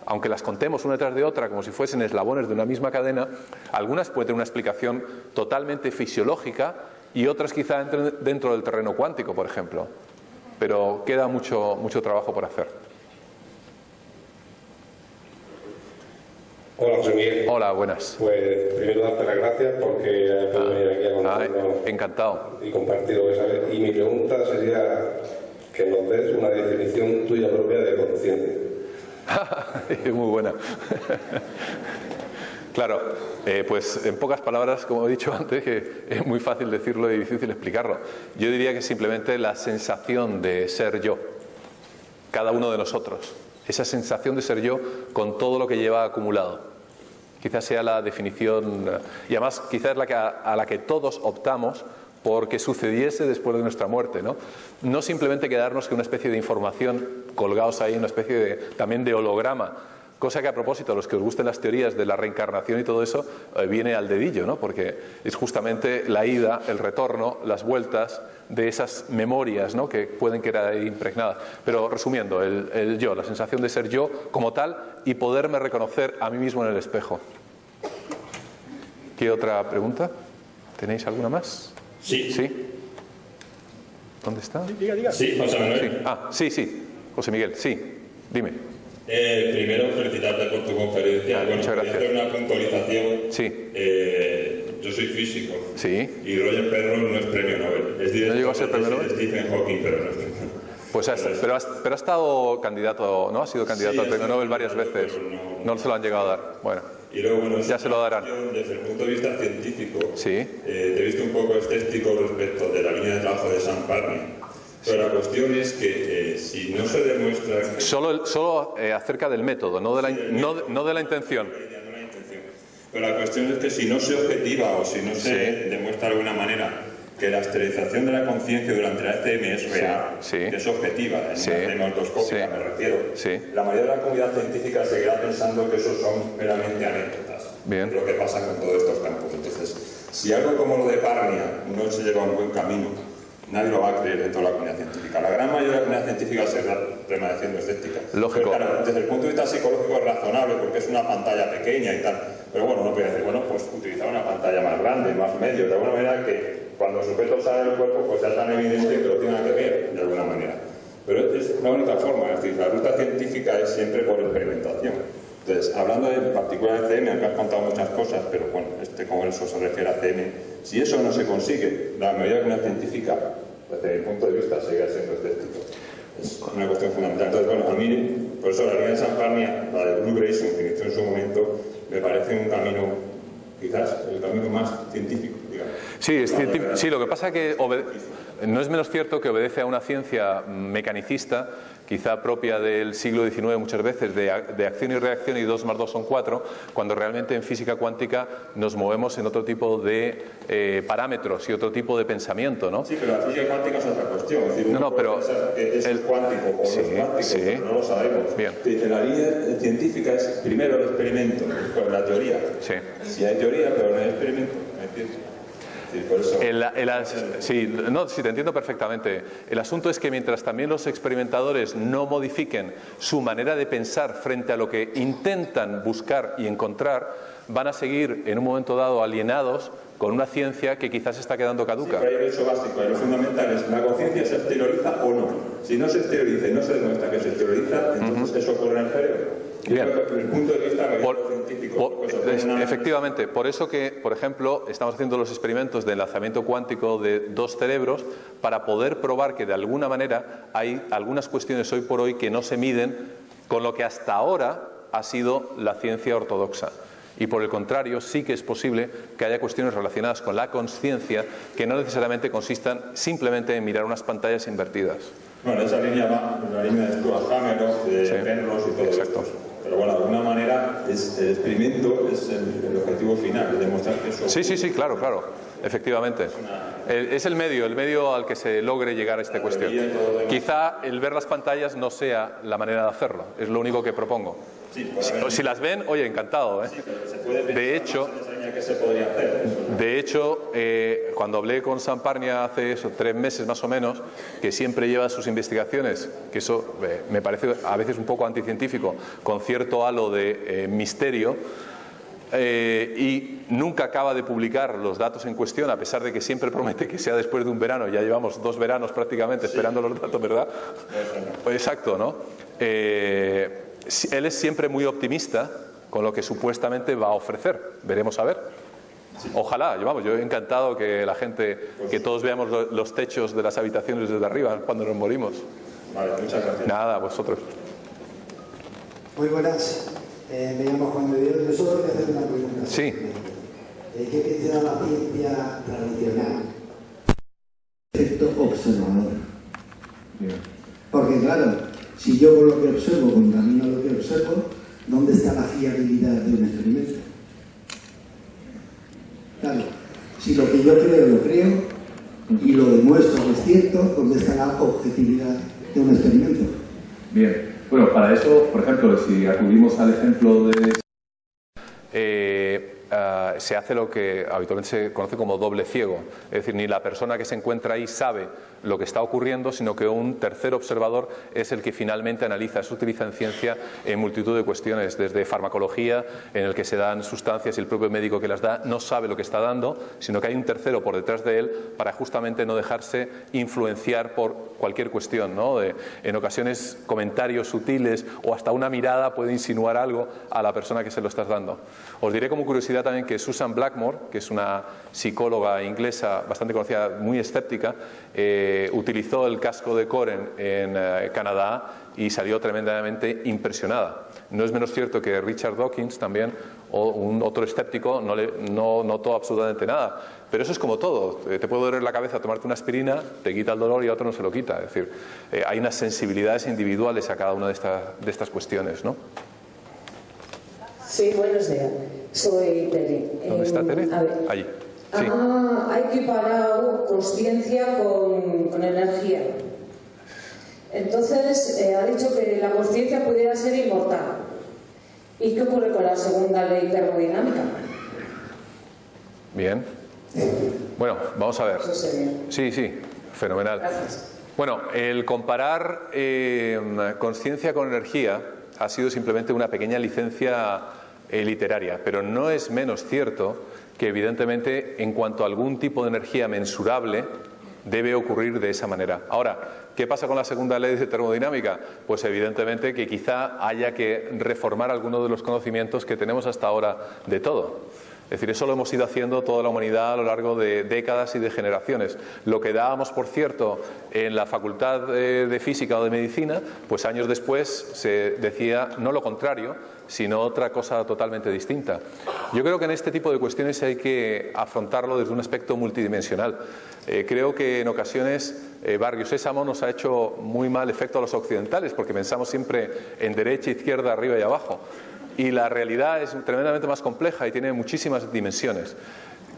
Aunque las contemos una tras de otra como si fuesen eslabones de una misma cadena, algunas pueden tener una explicación totalmente fisiológica y otras quizá entren dentro del terreno cuántico, por ejemplo. Pero queda mucho trabajo por hacer. Hola, José Miguel. Hola, buenas. Pues primero darte las gracias porque has podido venir aquí a contarnos encantado. y compartir lo que sabes. Y mi pregunta sería que nos des una definición tuya propia de conciencia. Muy buena. Claro, pues en pocas palabras, como he dicho antes, que es muy fácil decirlo y difícil explicarlo. Yo diría que simplemente la sensación de ser yo, cada uno de nosotros. Esa sensación de ser yo con todo lo que lleva acumulado. Quizás sea la definición, y además quizás es a la que todos optamos porque sucediese después de nuestra muerte, ¿no? No simplemente quedarnos con una especie de información colgados ahí, una especie también de holograma, cosa que a propósito, a los que os gusten las teorías de la reencarnación y todo eso, viene al dedillo, ¿no? Porque es justamente la ida, el retorno, las vueltas de esas memorias, ¿no? Que pueden quedar ahí impregnadas. Pero resumiendo, el yo, la sensación de ser yo como tal y poderme reconocer a mí mismo en el espejo. ¿Qué otra pregunta? ¿Tenéis alguna más? Sí. ¿Sí? ¿Dónde está? Diga. Sí, José Manuel. Sí. José Miguel, sí. Dime. Primero, felicitarte por tu conferencia. Muchas gracias. Hacer una puntualización. Sí. Yo soy físico. Sí. Y Roger Penrose no es premio Nobel. Es ¿No llegó a ser premio Nobel? Stephen Hawking, pero no es premio Nobel. Pues pero ha estado candidato, ¿no? Ha sido candidato al premio Nobel varias veces. No se lo han llegado a dar. Bueno. Y luego, bueno, ya se lo darán. Desde el punto de vista científico, sí. Te he visto un poco escéptico respecto de la línea de trabajo de Sam Parney. Pero la cuestión es que si no se demuestra... Que solo acerca del método, no de la intención. Pero la cuestión es que si no se objetiva o si no se demuestra de alguna manera que la esterilización de la conciencia durante la ECM es real, que es objetiva, en una ECM autoscópica me refiero, la mayoría de la comunidad científica seguirá pensando que eso son meramente anécdotas. Bien. Lo que pasa con todos estos campos. Entonces, si algo como lo de Parnia no se lleva a un buen camino, nadie lo va a creer dentro de la comunidad científica. La gran mayoría de la comunidad científica seguirá permaneciendo escéptica. Lógico. Pero claro, desde el punto de vista psicológico es razonable porque es una pantalla pequeña y tal. Pero bueno, uno puede decir, bueno, pues utilizar una pantalla más grande, más medio, de alguna manera que cuando el sujeto sale del cuerpo pues sea tan evidente que lo tenga que ver, de alguna manera. Pero es la única forma, es decir, la ruta científica es siempre por experimentación. Entonces, hablando en particular de CM, aunque has contado muchas cosas, pero bueno, este congreso se refiere a CM, si eso no se consigue, la mayoría de la comunidad científica, desde mi punto de vista, sigue siendo escéptico. Es una cuestión fundamental. Entonces, bueno, a mí, por eso la línea de Samparnia, la de Blue Grayson, que inició en su momento, me parece un camino, quizás, el camino más científico, digamos. Sí, lo que pasa es que no es menos cierto que obedece a una ciencia mecanicista, quizá propia del siglo XIX muchas veces, de acción y reacción y 2 más 2 son 4, cuando realmente en física cuántica nos movemos en otro tipo de parámetros y otro tipo de pensamiento, ¿no? Sí, pero la física cuántica es otra cuestión. Es decir, pero es el cuántico o no es cuántico, no lo sabemos. Bien. La línea científica es primero el experimento, después la teoría. Sí. Si hay teoría, pero no hay experimento, ¿me entiendes? Sí, por eso. Sí, te entiendo perfectamente. El asunto es que mientras también los experimentadores no modifiquen su manera de pensar frente a lo que intentan buscar y encontrar, van a seguir en un momento dado alienados con una ciencia que quizás está quedando caduca. Sí, pero hay un hecho básico, lo fundamental es ¿la conciencia se exterioriza o no? Si no se exterioriza y no se demuestra que se exterioriza, entonces eso ocurre en el cerebro. Bien. Desde el punto de vista científico. Efectivamente, por eso que, por ejemplo, estamos haciendo los experimentos de enlazamiento cuántico de 2 cerebros para poder probar que de alguna manera hay algunas cuestiones hoy por hoy que no se miden con lo que hasta ahora ha sido la ciencia ortodoxa. Y por el contrario, sí que es posible que haya cuestiones relacionadas con la consciencia que no necesariamente consistan simplemente en mirar unas pantallas invertidas. Bueno, esa línea va en la línea de Stuart Hameroff, de Penrose y todo exacto. Esto. Pero bueno, de alguna manera el experimento es el objetivo final, de demostrar que eso... Sí, claro, efectivamente. Es el medio al que se logre llegar a esta cuestión. Quizá el ver las pantallas no sea la manera de hacerlo, es lo único que propongo. Sí, si las ven, oye, encantado. Sí, pero se puede pensar ¿qué se podría hacer? De hecho, cuando hablé con Samparnia hace 3 meses más o menos, que siempre lleva sus investigaciones, que eso me parece a veces un poco anticientífico, con cierto halo de misterio, y nunca acaba de publicar los datos en cuestión, a pesar de que siempre promete que sea después de un verano. Ya llevamos 2 veranos prácticamente esperando los datos, ¿verdad? Exacto, ¿no? Él es siempre muy optimista con lo que supuestamente va a ofrecer. Veremos a ver. Ojalá, yo he encantado que la gente, que todos veamos los techos de las habitaciones desde arriba cuando nos morimos. Vale, muchas gracias. Nada, vosotros. Muy buenas. Me llamo Juan de Dios. Yo solo quiero hacer una pregunta. Sí. ¿Qué piensa la ciencia tradicional? Efecto observador. Porque claro, si yo con lo que observo contamino lo que observo, ¿dónde está la fiabilidad de un experimento? Claro, si lo que yo creo lo creo y lo demuestro es cierto, ¿dónde está la objetividad de un experimento? Bien, bueno, para eso, por ejemplo, si acudimos al ejemplo de... se hace lo que habitualmente se conoce como doble ciego, es decir, ni la persona que se encuentra ahí sabe lo que está ocurriendo, sino que un tercer observador es el que finalmente analiza. Eso utiliza en ciencia en multitud de cuestiones, desde farmacología, en el que se dan sustancias y el propio médico que las da no sabe lo que está dando, sino que hay un tercero por detrás de él para justamente no dejarse influenciar por cualquier cuestión, ¿no? En ocasiones comentarios sutiles o hasta una mirada puede insinuar algo a la persona que se lo estás dando. Os diré como curiosidad también que Susan Blackmore, que es una psicóloga inglesa bastante conocida, muy escéptica, utilizó el casco de Coren en Canadá y salió tremendamente impresionada. No es menos cierto que Richard Dawkins también, o un otro escéptico, no notó absolutamente nada. Pero eso es como todo. Te puede doler la cabeza tomarte una aspirina, te quita el dolor y a otro no se lo quita. Es decir, hay unas sensibilidades individuales a cada una de estas cuestiones, ¿no? Sí, buenos días. Soy Tere. ¿Dónde está Tere? Allí. Sí. Ha equiparado consciencia con energía. Entonces, ha dicho que la consciencia pudiera ser inmortal. ¿Y qué ocurre con la segunda ley termodinámica? Bien. Bueno, vamos a ver. Eso sería. Sí, fenomenal. Gracias. Bueno, el comparar consciencia con energía ha sido simplemente una pequeña licencia literaria, pero no es menos cierto que evidentemente en cuanto a algún tipo de energía mensurable debe ocurrir de esa manera. Ahora, ¿qué pasa con la segunda ley de termodinámica? Pues evidentemente que quizá haya que reformar algunos de los conocimientos que tenemos hasta ahora de todo. Es decir, eso lo hemos ido haciendo toda la humanidad a lo largo de décadas y de generaciones. Lo que dábamos, por cierto, en la Facultad de Física o de Medicina, pues años después se decía no lo contrario, sino otra cosa totalmente distinta. Yo creo que en este tipo de cuestiones hay que afrontarlo desde un aspecto multidimensional. Creo que en ocasiones Barrio Sésamo nos ha hecho muy mal efecto a los occidentales, porque pensamos siempre en derecha, izquierda, arriba y abajo. Y la realidad es tremendamente más compleja y tiene muchísimas dimensiones.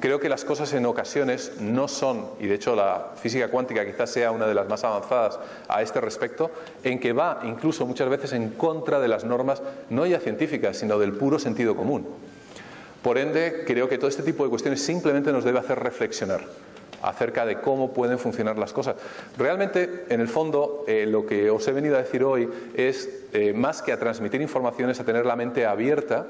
Creo que las cosas en ocasiones no son, y de hecho la física cuántica quizás sea una de las más avanzadas a este respecto, en que va incluso muchas veces en contra de las normas, no ya científicas, sino del puro sentido común. Por ende, creo que todo este tipo de cuestiones simplemente nos debe hacer reflexionar acerca de cómo pueden funcionar las cosas. Realmente, en el fondo, lo que os he venido a decir hoy es, más que a transmitir informaciones, a tener la mente abierta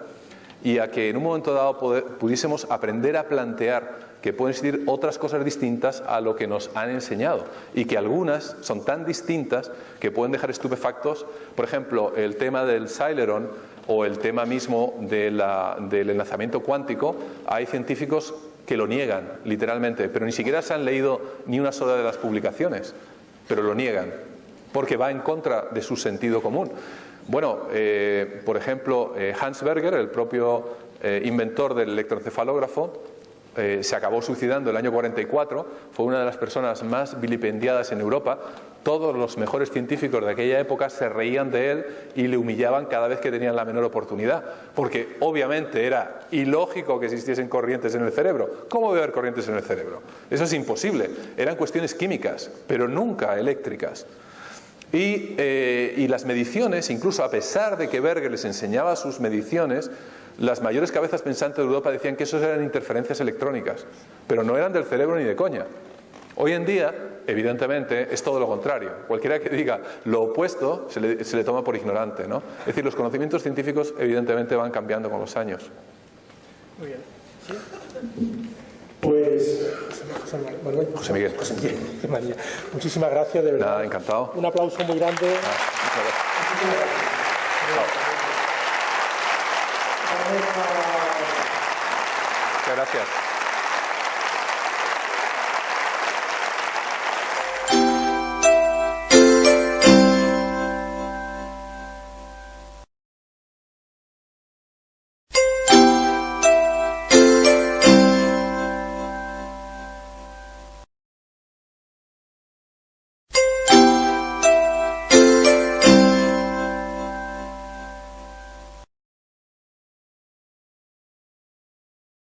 y a que en un momento dado pudiésemos aprender a plantear que pueden existir otras cosas distintas a lo que nos han enseñado y que algunas son tan distintas que pueden dejar estupefactos. Por ejemplo, el tema del Celeron o el tema mismo del enlazamiento cuántico, hay científicos que lo niegan, literalmente, pero ni siquiera se han leído ni una sola de las publicaciones, pero lo niegan, porque va en contra de su sentido común. Bueno, por ejemplo, Hans Berger, el propio inventor del electroencefalógrafo, se acabó suicidando el año 44, fue una de las personas más vilipendiadas en Europa. Todos los mejores científicos de aquella época se reían de él y le humillaban cada vez que tenían la menor oportunidad, porque obviamente era ilógico que existiesen corrientes en el cerebro. ¿Cómo va a haber corrientes en el cerebro? Eso es imposible. Eran cuestiones químicas, pero nunca eléctricas. Y las mediciones, incluso a pesar de que Berger les enseñaba sus mediciones, las mayores cabezas pensantes de Europa decían que esos eran interferencias electrónicas, pero no eran del cerebro ni de coña. Hoy en día, evidentemente, es todo lo contrario. Cualquiera que diga lo opuesto se le toma por ignorante, ¿no? Es decir, los conocimientos científicos evidentemente van cambiando con los años. Muy bien. ¿Sí? Pues José Miguel. María, muchísimas gracias, de verdad. Nada, encantado. Un aplauso muy grande. Muchas gracias. Muchas gracias.